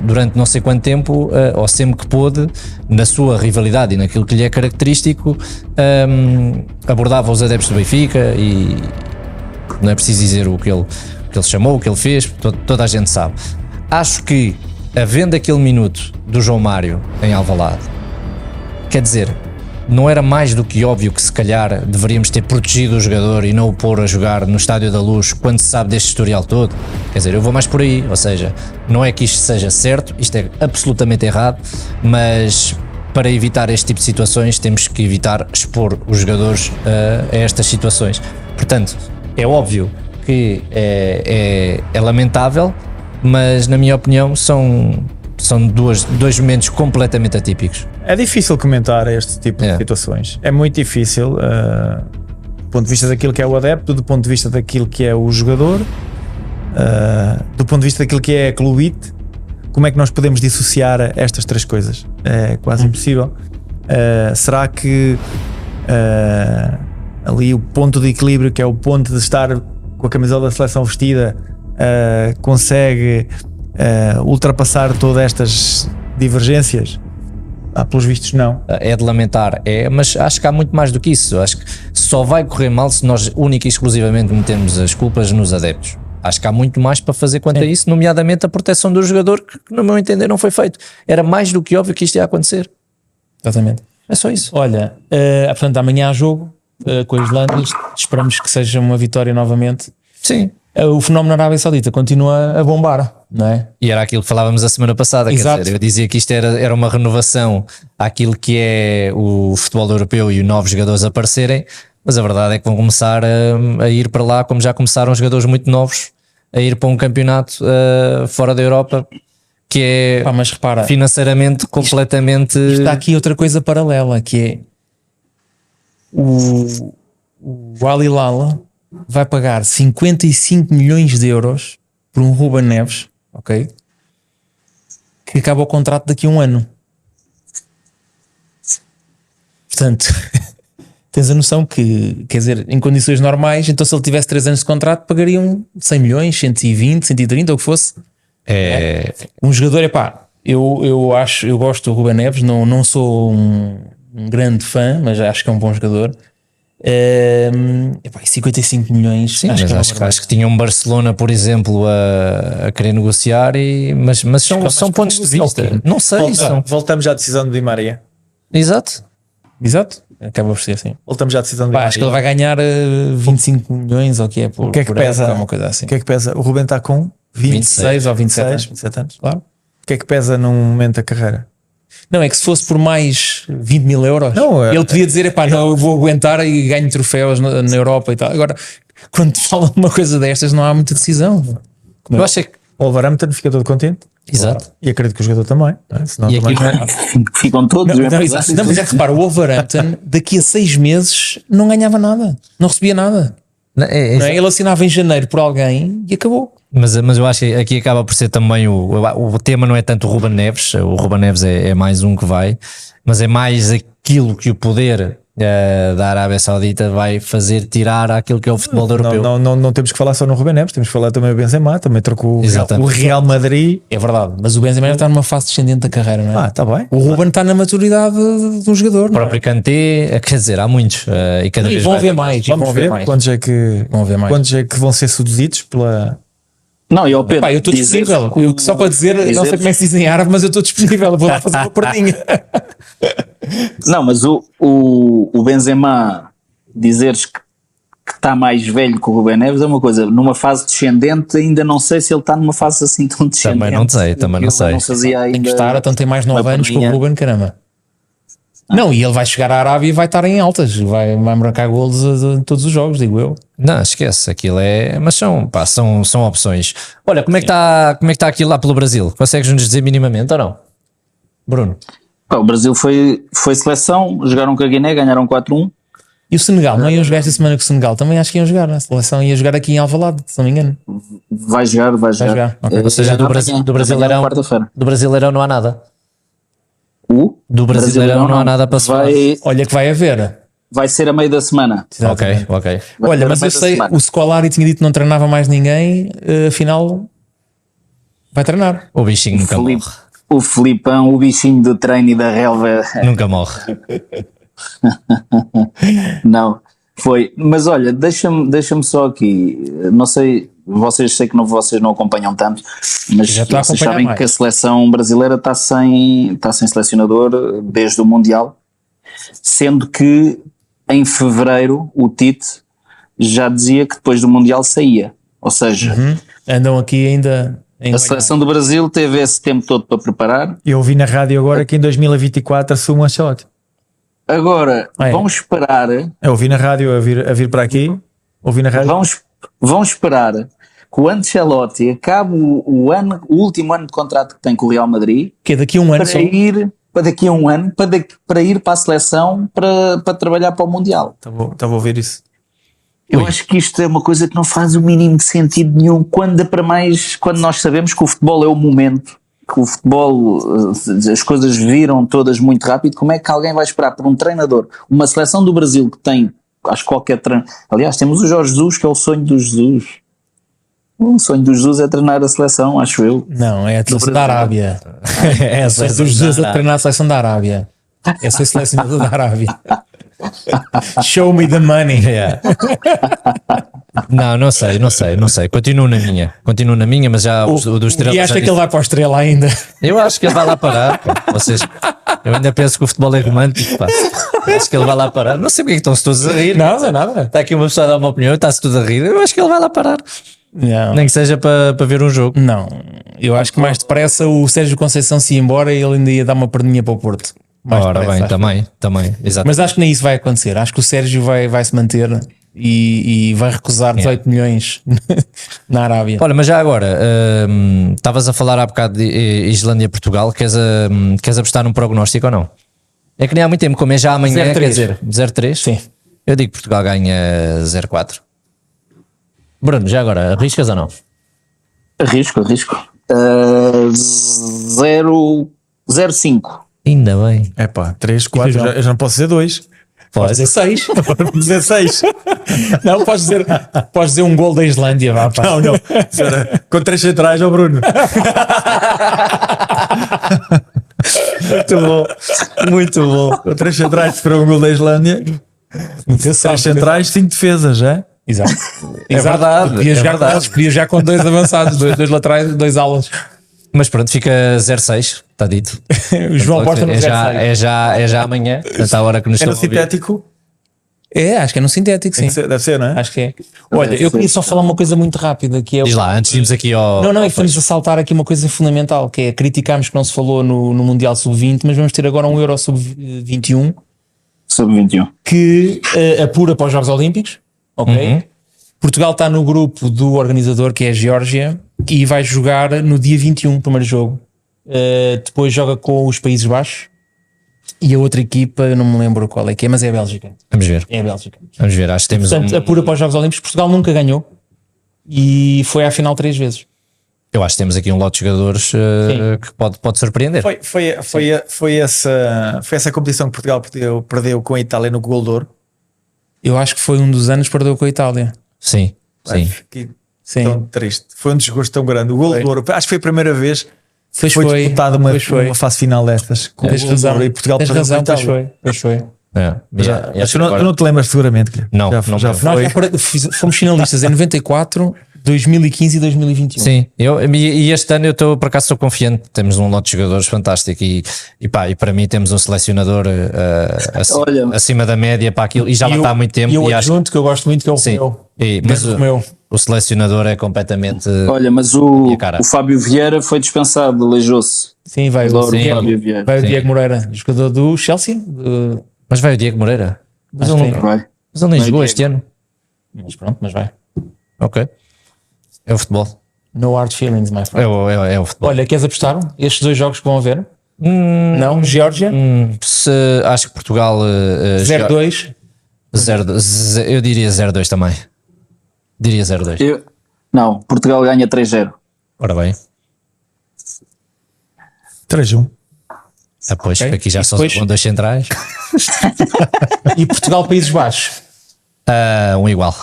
durante não sei quanto tempo, ou sempre que pôde, na sua rivalidade e naquilo que lhe é característico, abordava os adeptos do Benfica, e não é preciso dizer o que ele chamou, o que ele fez, toda a gente sabe. Acho que, havendo aquele minuto do João Mário em Alvalade, quer dizer, não era mais do que óbvio que se calhar deveríamos ter protegido o jogador e não o pôr a jogar no Estádio da Luz quando se sabe deste historial todo? Quer dizer, eu vou mais por aí, ou seja, não é que isto seja certo, isto é absolutamente errado, mas para evitar este tipo de situações temos que evitar expor os jogadores a estas situações. Portanto, é óbvio que é lamentável, mas na minha opinião são dois momentos completamente atípicos. É difícil comentar este tipo de situações. É muito difícil, do ponto de vista daquilo que é o adepto, do ponto de vista daquilo que é o jogador, do ponto de vista daquilo que é a clubite. Como é que nós podemos dissociar estas três coisas? É quase impossível. Será que ali o ponto de equilíbrio, que é o ponto de estar com a camisola da seleção vestida, consegue ultrapassar todas estas divergências? Pelos vistos não. É de lamentar, mas acho que há muito mais do que isso. Acho que só vai correr mal se nós única e exclusivamente metemos as culpas nos adeptos. Acho que há muito mais para fazer quanto a isso, nomeadamente a proteção do jogador, que no meu entender não foi feito. Era mais do que óbvio que isto ia acontecer. Exatamente. É só isso. Olha, portanto, amanhã há jogo com a Islândia, esperamos que seja uma vitória novamente. Sim. O fenómeno na Arábia Saudita continua a bombar, não é? E era aquilo que falávamos a semana passada. Exato. Quer dizer, eu dizia que isto era uma renovação àquilo que é o futebol europeu e os novos jogadores aparecerem, mas a verdade é que vão começar a ir para lá, como já começaram jogadores muito novos a ir para um campeonato fora da Europa, que é mas repara, financeiramente completamente... Está aqui outra coisa paralela, que é o Al Hilal vai pagar 55 milhões de euros por um Ruben Neves, ok? Que acaba o contrato daqui a um ano. Portanto, tens a noção que, quer dizer, em condições normais, então se ele tivesse 3 anos de contrato, pagariam 100 milhões, 120, 130, ou o que fosse. Um jogador, eu gosto do Ruben Neves, não sou um grande fã, mas acho que é um bom jogador. 55 milhões. Sim, acho que tinha um Barcelona, por exemplo, a querer negociar, mas são pontos de vista. Não sei. Voltamos à decisão de Di Maria. Exato. Acaba por ser assim. Voltamos à decisão de Di Maria. Acho que ele vai ganhar 25 milhões, ou o que é? O que é que pesa? Uma coisa assim. O que é que pesa? O Ruben está com 26 ou 27 anos. Claro. O que é que pesa num momento da carreira? Não, é que se fosse por mais 20 mil euros, ele podia dizer, não, eu vou aguentar e ganho troféus na Europa e tal. Agora, quando fala uma coisa destas, não há muita decisão. Eu acho que o Wolverhampton fica todo contente. Exato. E acredito que o jogador também. Senão e também ficam todos. Não, mas é que repara, o Wolverhampton daqui a 6 meses não ganhava nada, não recebia nada. Não é? Ele assinava em janeiro por alguém e acabou. Mas eu acho que aqui acaba por ser também o tema não é tanto o Ruben Neves. O Ruben Neves é mais um que vai, mas é mais aquilo que o poder da Arábia Saudita vai fazer tirar aquilo que é o futebol europeu. Não temos que falar só no Ruben Neves, temos que falar também do Benzema, também trocou o Real Madrid. É verdade, mas o Benzema está numa fase descendente da carreira, não é? Está bem. O Ruben está na maturidade de um jogador. O próprio Kanté, quer dizer, há muitos e cada vez vão haver mais. Vamos ver quantos é que vão ser seduzidos pela... Não, e ao Pedro, eu estou disponível. Só para dizer, não sei como é que se diz em árabe, mas eu estou disponível. Vou lá fazer uma perdinha. Não, mas o Benzema dizeres que está mais velho que o Ruben Neves é uma coisa. Numa fase descendente, ainda não sei se ele está numa fase assim tão descendente. Também não sei. Não fazia ainda. Tem que estar, então tem mais 9 anos que o Ruben, caramba. Não, e ele vai chegar à Arábia e vai estar em altas, vai marcar golos em todos os jogos, digo eu. Não, esquece, aquilo é. Mas são opções. Olha, como é que está aquilo lá pelo Brasil? Consegues-nos dizer minimamente ou não? Bruno? O Brasil foi seleção, jogaram com a Guiné, ganharam 4-1. E o Senegal, não iam jogar esta semana com o Senegal? Também acho que iam jogar, a seleção ia jogar aqui em Alvalade, se não me engano. Vai jogar. Okay. Ou seja, do Brasileirão não há nada. Do Brasileirão não há nada para se falar. Olha que vai haver. Vai ser a meio da semana. Ok. Olha, mas eu sei, o Scolari tinha dito que não treinava mais ninguém, afinal vai treinar. O bichinho nunca morre. O Filipão, o bichinho do treino e da relva. Nunca morre. Não, foi. Mas olha, deixa-me só aqui. Não sei, sei que vocês não acompanham tanto, mas vocês sabem que a seleção brasileira está sem selecionador desde o Mundial, sendo que em fevereiro o Tite já dizia que depois do Mundial saía. Ou seja, andam aqui ainda. A seleção do Brasil teve esse tempo todo para preparar. Eu ouvi na rádio agora que em 2024 assume a shot. Agora, vão esperar. Eu ouvi na rádio a vir para aqui. Ouvi na rádio. Vão esperar que o Ancelotti acabe o último ano de contrato que tem com o Real Madrid. Que é daqui a um ano para ir para a seleção para trabalhar para o Mundial. Estava a ouvir isso. Eu acho que isto é uma coisa que não faz o mínimo de sentido nenhum, quando nós sabemos que o futebol é o momento, que o futebol, as coisas viram todas muito rápido. Como é que alguém vai esperar por um treinador, uma seleção do Brasil que tem, acho que qualquer treinador, aliás temos o Jorge Jesus, que é o sonho do Jesus. O sonho do Jesus é treinar a seleção, acho eu. Não, é a seleção da Arábia. É a seleção do Jesus a treinar a seleção da Arábia. É ser selecionador da Arábia. Show me the money. Yeah. Não sei. Continuo na minha, mas já o do Estrela. E acha que ele vai para o Estrela ainda? Eu acho que ele vai lá parar. Eu ainda penso que o futebol é romântico. Acho que ele vai lá parar. Não sei porque estão-se todos a rir. Não é nada. Está aqui uma pessoa a dar uma opinião, está-se tudo a rir. Eu acho que ele vai lá parar. Não. Nem que seja para ver um jogo. Não, eu acho que mais depressa o Sérgio Conceição se ia embora e ele ainda ia dar uma perninha para o Porto. Ora bem, também, exato. Mas acho que nem isso vai acontecer. Acho que o Sérgio vai se manter e vai recusar 18 milhões na Arábia. Olha, mas já agora, estavas a falar há bocado de Islândia-Portugal, queres apostar num prognóstico ou não? É que nem há muito tempo, como é já amanhã, 0-3. quer dizer, 0-3? Sim. Eu digo que Portugal ganha 0-4. Bruno, já agora, arriscas ou não? Arrisco. 0-5. Ainda bem. É pá, 3, 4, já não posso dizer 2. Podes dizer 6. Pode dizer 6. Não, podes dizer um gol da Islândia, vá, pá. Não. Com 3 centrais ao Bruno. Muito bom. Com 3 centrais esperou um gol da Islândia. 3 centrais, 5 defesas, já? Exato. É verdade. Podia já com 2 avançados, 2 laterais, 2 alas. Mas pronto, fica 0-6, está dito. O João aposta no 0-6. É já amanhã, portanto, à hora que nos É no estão a ouvir. sintético? Acho que é no sintético, sim. Deve ser, não é? Acho que é. Olha, eu queria só falar uma coisa muito rápida, que é... Diz lá, antes de irmos aqui ao... Não, e vamos ressaltar aqui uma coisa fundamental, que é criticarmos que não se falou no Mundial Sub-20, mas vamos ter agora um Euro Sub-21 Sub-21 que apura para os Jogos Olímpicos, ok? Portugal está no grupo do organizador, que é a Geórgia, e vai jogar no dia 21, primeiro jogo. Depois joga com os Países Baixos e a outra equipa, eu não me lembro qual é que é, mas é a Bélgica. Vamos ver. É a Bélgica. Vamos ver, acho que temos Portanto, apura para os Jogos Olímpicos. Portugal nunca ganhou e foi à final 3 vezes. Eu acho que temos aqui um lote de jogadores que pode surpreender. Foi essa competição que Portugal perdeu com a Itália no Gol de Ouro. Eu acho que foi um dos anos que perdeu com a Itália. Sim. Sim. Tão triste. Foi um desgosto tão grande. O Gol de Ouro, acho que foi a primeira vez que foi disputado uma fase final destas. Tens razão. E Portugal Tens perdeu com a razão, Itália. pois foi. Tu não te lembras seguramente. Não, Já Nós foi. fomos finalistas em 94, 2015 e 2021. Sim, e este ano eu estou, por acaso estou confiante, temos um lote de jogadores fantástico e para mim temos um selecionador acima da média para aquilo, e já lá está há muito tempo. E o adjunto que eu gosto muito, que é o Romeu. Mas o selecionador é completamente... Olha, mas o Fábio Vieira foi dispensado, aleijou-se. Sim, vai o Fábio Vieira. Vai o Diego Moreira, jogador do Chelsea. Mas vai o Diego Moreira? Mas ele nem jogou este ano. Mas pronto, mas vai. Ok. É o futebol. No hard feelings, my friend. É o futebol. Olha, queres apostar estes 2 jogos que vão haver? Não? Geórgia? Acho que Portugal... 0-2? Eu diria 0-2 também. Diria 0-2. Não, Portugal ganha 3-0. Ora bem. 3-1. Pois, aqui já só com 2 centrais. E Portugal, Países Baixos? Um igual.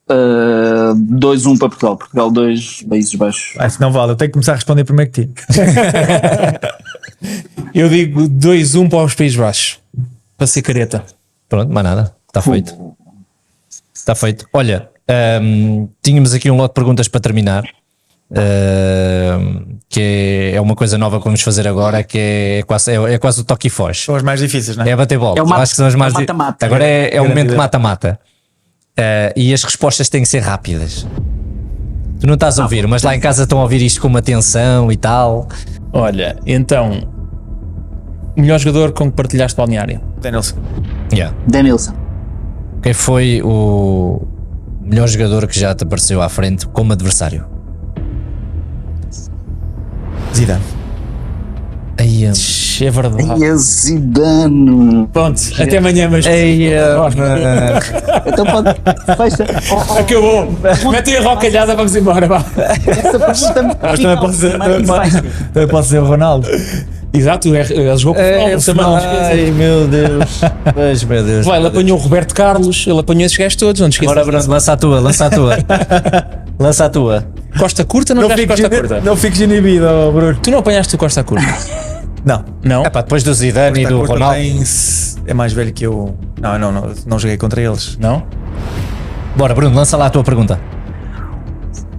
2-1 para Portugal. Portugal 2, Países Baixos. Se não vale, eu tenho que começar a responder primeiro que ti. Eu digo 2-1 para os Países Baixos. Para ser careta. Pronto, mais nada. Está feito. Está feito. Olha, tínhamos aqui um lote de perguntas para terminar. Que é uma coisa nova que vamos fazer agora, que é quase o toque e foge. São as mais difíceis, não é? É bater bola. Acho que são as mais mata-mata. Agora é o momento mata-mata. E as respostas têm que ser rápidas. Tu não estás a ouvir, mas lá em casa estão a ouvir isto com uma atenção e tal. Olha, então, o melhor jogador com que partilhaste balneário? Danielson. Danielson. Quem foi o melhor jogador que já te apareceu à frente como adversário? Zidane. É verdade. E a Zidane. Pronto, até amanhã, mas. Então pode. Fecha. Acabou. Metem a rocalhada, vamos embora. Vá. Essa pergunta Também pode ser o Ronaldo. Exato, ele jogou com o Ronaldo também. Ai meu Deus. Mas, meu Deus. Vai, ele apanhou o Roberto Carlos, ele apanhou esses gajos todos. Não te esqueças. Bora, Bruno, lança a tua. Costa curta, não fiques Costa curta. Não fiques inibido, Bruno. Tu não apanhaste o Costa curta? Não. Depois do Zidane e do Ronaldo. É mais velho que eu. Não joguei contra eles. Não? Bora, Bruno, lança lá a tua pergunta.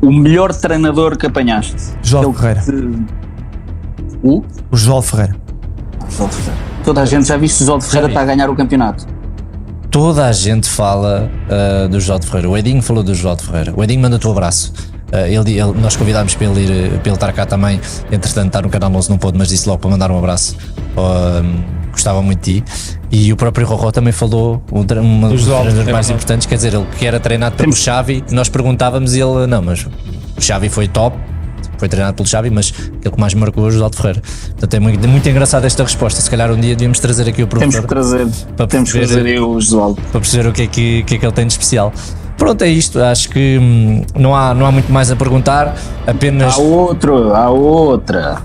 O melhor treinador que apanhaste? João Ferreira. O João Ferreira. Toda a gente já viste o João Ferreira está a ganhar o campeonato. Toda a gente fala do João Ferreira. O Edinho falou do João Ferreira. O Edinho manda-te um abraço. Nós convidámos para ele estar cá também. Entretanto, está no canal 11, não pôde, mas disse logo para mandar um abraço. Gostava muito de ti. E o próprio Rorró também falou, uma das coisas mais importantes. Quer dizer, ele que era treinado pelo Xavi, nós perguntávamos e ele, não, mas o Xavi foi top. Foi treinado pelo Xavi, mas aquele que mais marcou é o José Ferreira. Portanto, é muito engraçada esta resposta. Se calhar um dia devíamos trazer aqui o professor. Temos que trazer aí o Josualdo. Para perceber o que é que ele tem de especial. Pronto, é isto. Acho que não há muito mais a perguntar. Apenas. Há outra.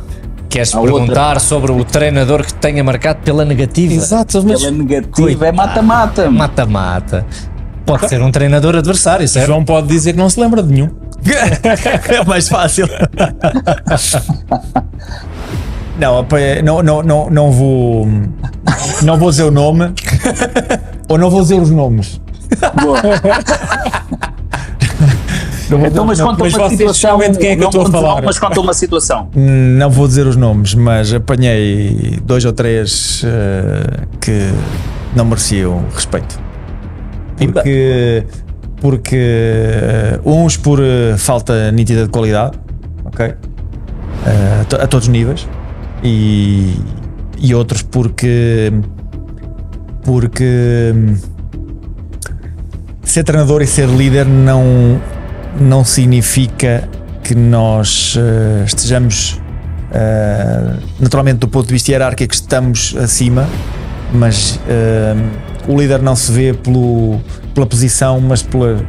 Queres perguntar sobre o treinador que tenha marcado pela negativa? Exato, mas. Pela negativa é mata-mata. Mata-mata. Pode ser um treinador adversário, certo? João pode dizer que não se lembra de nenhum. É mais fácil. Não vou dizer o nome. Ou não vou dizer os nomes. Boa. Então, mas conta uma situação. De quem é que eu estou a falar? Mas conta uma situação. Não vou dizer os nomes, mas apanhei 2 ou 3 que não mereciam respeito. Porque uns por falta nítida de qualidade, ok? A todos os níveis, e outros porque ser treinador e ser líder não significa que nós estejamos naturalmente do ponto de vista hierárquico estamos acima, mas o líder não se vê pela posição, mas pela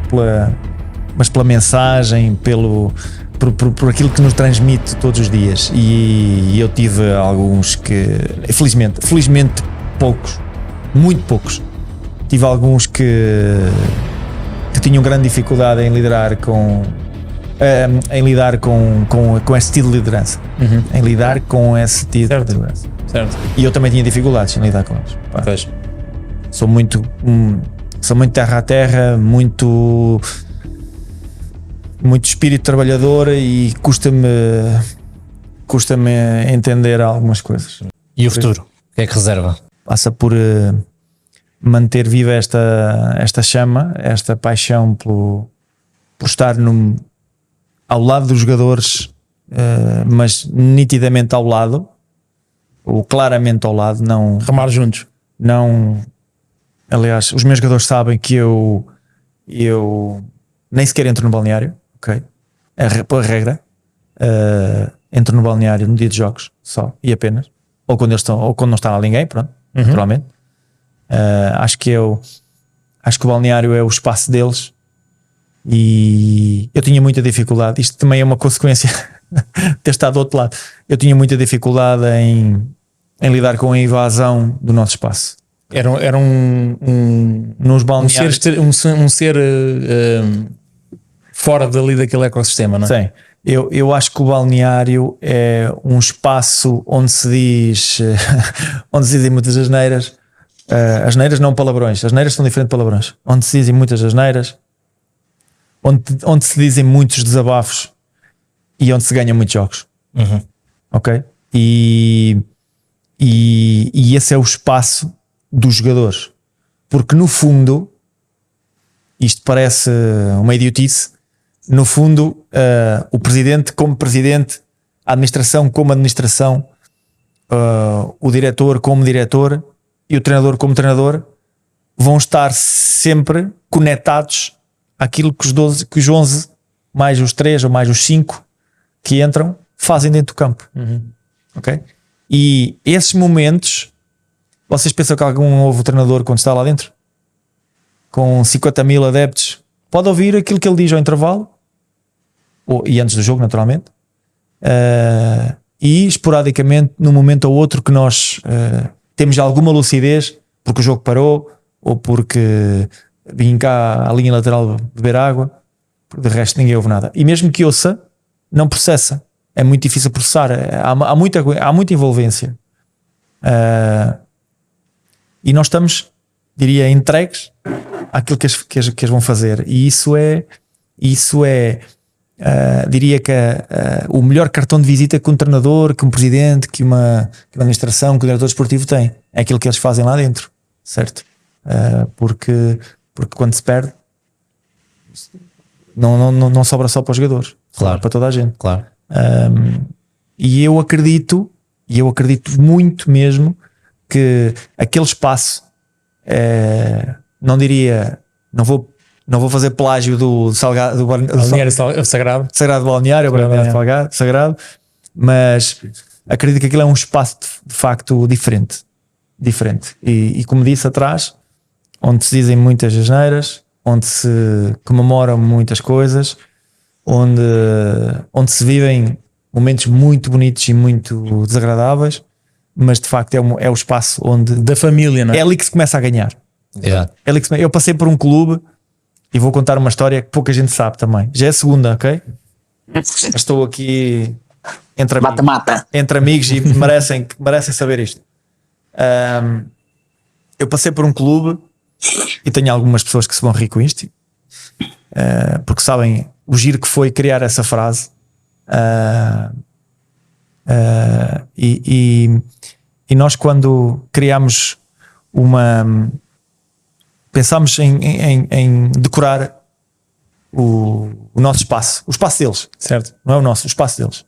mensagem, por aquilo que nos transmite todos os dias. E eu tive alguns que, felizmente poucos, muito poucos. Tive alguns que tinham grande dificuldade em lidar com esse estilo de liderança. Em lidar com esse tipo de liderança. Certo. E eu também tinha dificuldades em lidar com eles. Sou muito terra a terra, muito muito espírito trabalhador e custa-me entender algumas coisas. E o futuro? O que é que reserva? Passa por manter viva esta chama, esta paixão por estar ao lado dos jogadores, mas nitidamente ao lado, ou claramente ao lado, não Remar juntos. não. Aliás, os meus jogadores sabem que eu nem sequer entro no balneário, ok? Pela regra, entro no balneário no dia de jogos só e apenas, ou quando eles estão, ou quando não está lá ninguém, pronto, naturalmente. Acho que o balneário é o espaço deles e eu tinha muita dificuldade. Isto também é uma consequência de ter estado do outro lado. Eu tinha muita dificuldade em lidar com a invasão do nosso espaço. Era Nos balneários. um ser fora dali daquele ecossistema, não é? Sim. Eu acho que o balneário é um espaço onde se diz onde se dizem muitas asneiras. Asneiras não palavrões, asneiras são diferentes de palavrões. Onde se dizem muitas asneiras, onde se dizem muitos desabafos e onde se ganham muitos jogos. Ok? E esse é o espaço dos jogadores, porque no fundo, isto parece uma idiotice, no fundo, o presidente como presidente, a administração como administração, o diretor como diretor e o treinador como treinador vão estar sempre conectados àquilo que os 11 mais os 3 ou mais os 5 que entram fazem dentro do campo. Ok? E esses momentos, vocês pensam que algum novo treinador, quando está lá dentro com 50 mil adeptos, pode ouvir aquilo que ele diz ao intervalo e antes do jogo, naturalmente, e esporadicamente, num momento ou outro que nós temos alguma lucidez porque o jogo parou ou porque vim cá à linha lateral beber água, de resto ninguém ouve nada. E mesmo que ouça, não processa. É muito difícil processar. Há muita envolvência. E nós estamos, diria, entregues àquilo que eles vão fazer. E isso é diria que o melhor cartão de visita que um treinador, que um presidente, que uma administração, que um diretor desportivo tem. É aquilo que eles fazem lá dentro, certo? Porque quando se perde não sobra só para os jogadores, Claro. para toda a gente. Claro. E eu acredito muito mesmo que aquele espaço, não vou fazer plágio do Salgado, Balneário sagrado. Sagrado Balneário, Sagrado, mas acredito que aquilo é um espaço de facto diferente. E como disse atrás, onde se dizem muitas asneiras, onde se comemoram muitas coisas, onde se vivem momentos muito bonitos e muito desagradáveis, mas de facto é o espaço onde Da família, não é? é ali que se começa a ganhar. Yeah. É ali que eu passei por um clube e vou contar uma história que pouca gente sabe também. Já é a segunda, ok? Estou aqui entre amigos, Mata-mata. entre amigos e merecem saber isto. Eu passei por um clube e tenho algumas pessoas que se vão rir com isto, porque sabem o giro que foi criar essa frase. E nós, quando criámos pensámos em decorar o nosso espaço, o espaço deles, certo? Não é o nosso, o espaço deles.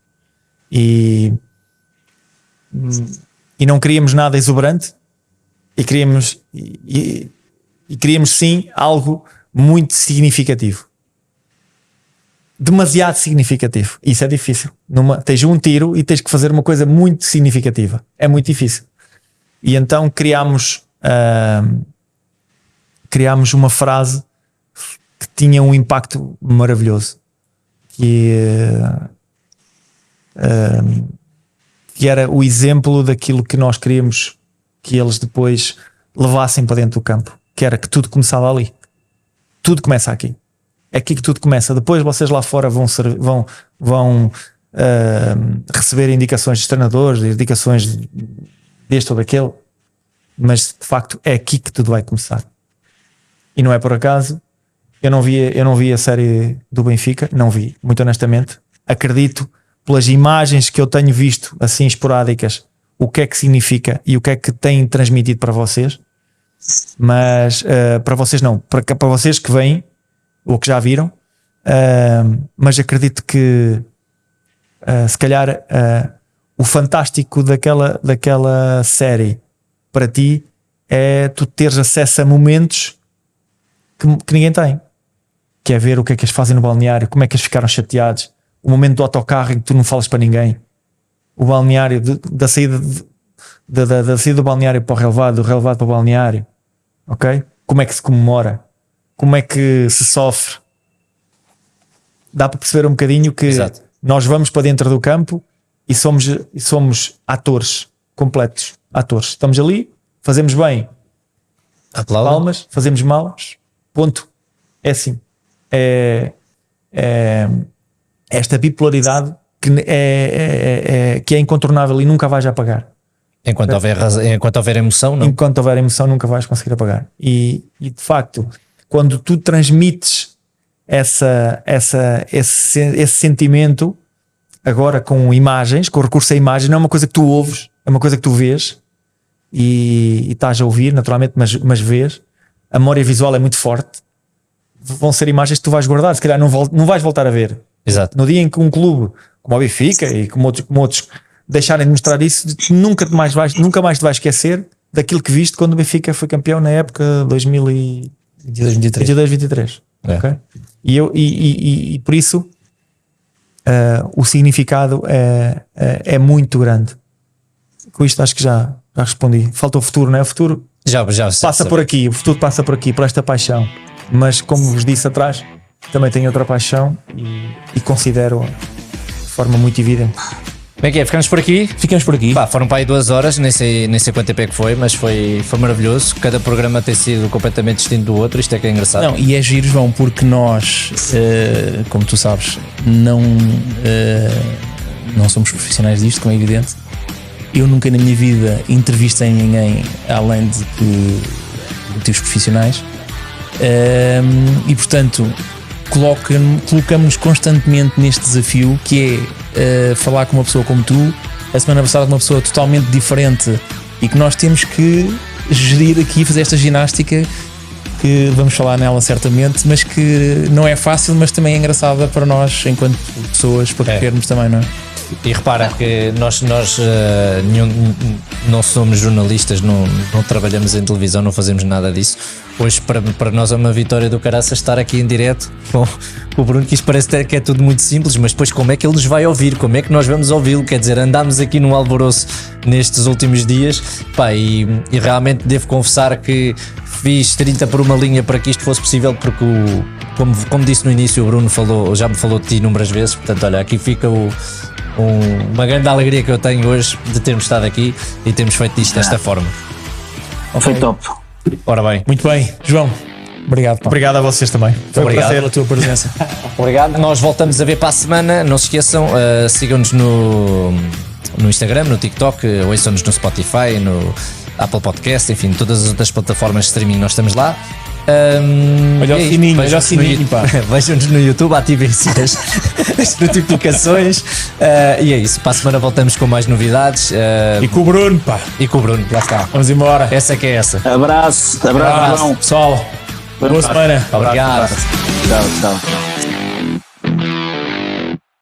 E não queríamos nada exuberante e queríamos sim algo muito significativo, demasiado significativo. Isso é difícil. Tens um tiro e tens que fazer uma coisa muito significativa, é muito difícil. E então criámos uma frase que tinha um impacto maravilhoso, que era o exemplo daquilo que nós queríamos que eles depois levassem para dentro do campo, que era que tudo começava ali. Tudo começa aqui. É aqui que tudo começa. Depois vocês lá fora vão receber indicações dos treinadores, indicações deste ou daquele, mas de facto é aqui que tudo vai começar. E não é por acaso Eu não vi a série do Benfica, não vi, muito honestamente. Acredito, pelas imagens que eu tenho visto, assim esporádicas, o que é que significa e o que é que tem transmitido para vocês. Mas para vocês não, para vocês que vêm ou que já viram, mas acredito que se calhar o fantástico daquela série para ti é tu teres acesso a momentos que ninguém tem, que é ver o que é que eles fazem no balneário, como é que eles ficaram chateados, o momento do autocarro em que tu não falas para ninguém, o balneário da saída da saída do balneário para o relevado, do relevado para o balneário, ok? Como é que se comemora, como é que se sofre. Dá para perceber um bocadinho que Exato. nós vamos para dentro do campo e somos atores completos, atores. Estamos ali, fazemos bem, Aplaudem. palmas, fazemos mal, ponto. É assim. É esta bipolaridade que é incontornável e nunca vais apagar. Enquanto houver emoção, não. Enquanto houver emoção, nunca vais conseguir apagar. E de facto, quando tu transmites esse sentimento, agora com imagens, com recurso a imagens, não é uma coisa que tu ouves, é uma coisa que tu vês e estás a ouvir, naturalmente, mas vês. A memória visual é muito forte. Vão ser imagens que tu vais guardar, se calhar não vais voltar a ver. Exato. No dia em que um clube como o Benfica e como outros deixarem de mostrar isso, nunca mais te vais esquecer daquilo que viste quando o Benfica foi campeão na época 2022-23. É. Okay? E por isso o significado é muito grande. Com isto acho que já respondi. Falta o futuro, não é? O futuro Já passa por aqui, o futuro passa por aqui, por esta paixão. Mas como vos disse atrás, também tenho outra paixão e considero de forma muito evidente. Como é que é? Ficamos por aqui? Ficamos por aqui. Pá, foram para aí 2 horas, nem sei quanto tempo é que foi, mas foi maravilhoso. Cada programa tem sido completamente distinto do outro, isto é que é engraçado. Não, e é giro, João, porque nós, como tu sabes, não somos profissionais disto, como é evidente. Eu nunca na minha vida entrevistei ninguém além de motivos profissionais. E portanto colocamos-nos constantemente neste desafio que é falar com uma pessoa como tu, a semana passada com uma pessoa totalmente diferente, e que nós temos que gerir aqui, fazer esta ginástica que vamos falar nela certamente, mas que não é fácil, mas também é engraçada para nós enquanto pessoas, para querermos também, não é? E repara que nós não somos jornalistas, não trabalhamos em televisão, não fazemos nada disso. Hoje para nós é uma vitória do caraças estar aqui em direto com o Bruno, que isto parece que é tudo muito simples, mas depois como é que ele nos vai ouvir, como é que nós vamos ouvi-lo? Quer dizer, andámos aqui num alvoroço nestes últimos dias, pá, e realmente devo confessar que fiz 30 por uma linha para que isto fosse possível, porque como disse no início, o Bruno já me falou de ti inúmeras vezes, portanto olha, aqui fica uma grande alegria que eu tenho hoje de termos estado aqui e termos feito isto desta forma. Foi top. Ora bem, Muito bem, João, obrigado. Pá. Obrigado a vocês também. Foi um Obrigado prazer. pela tua presença. obrigado. Nós voltamos a ver para a semana. Não se esqueçam, sigam-nos no Instagram, no TikTok, ouçam-nos no Spotify, no Apple Podcast, enfim, todas as outras plataformas de streaming nós estamos lá. Olha o sininho, pá. Vejam-nos no YouTube, ativem-se as notificações. E é isso, para a semana voltamos com mais novidades. E com o Bruno, pá. E com o Bruno, lá está. Vamos embora. Essa é que é essa. Abraço, João. Pessoal. Boa semana. Obrigado. Tchau.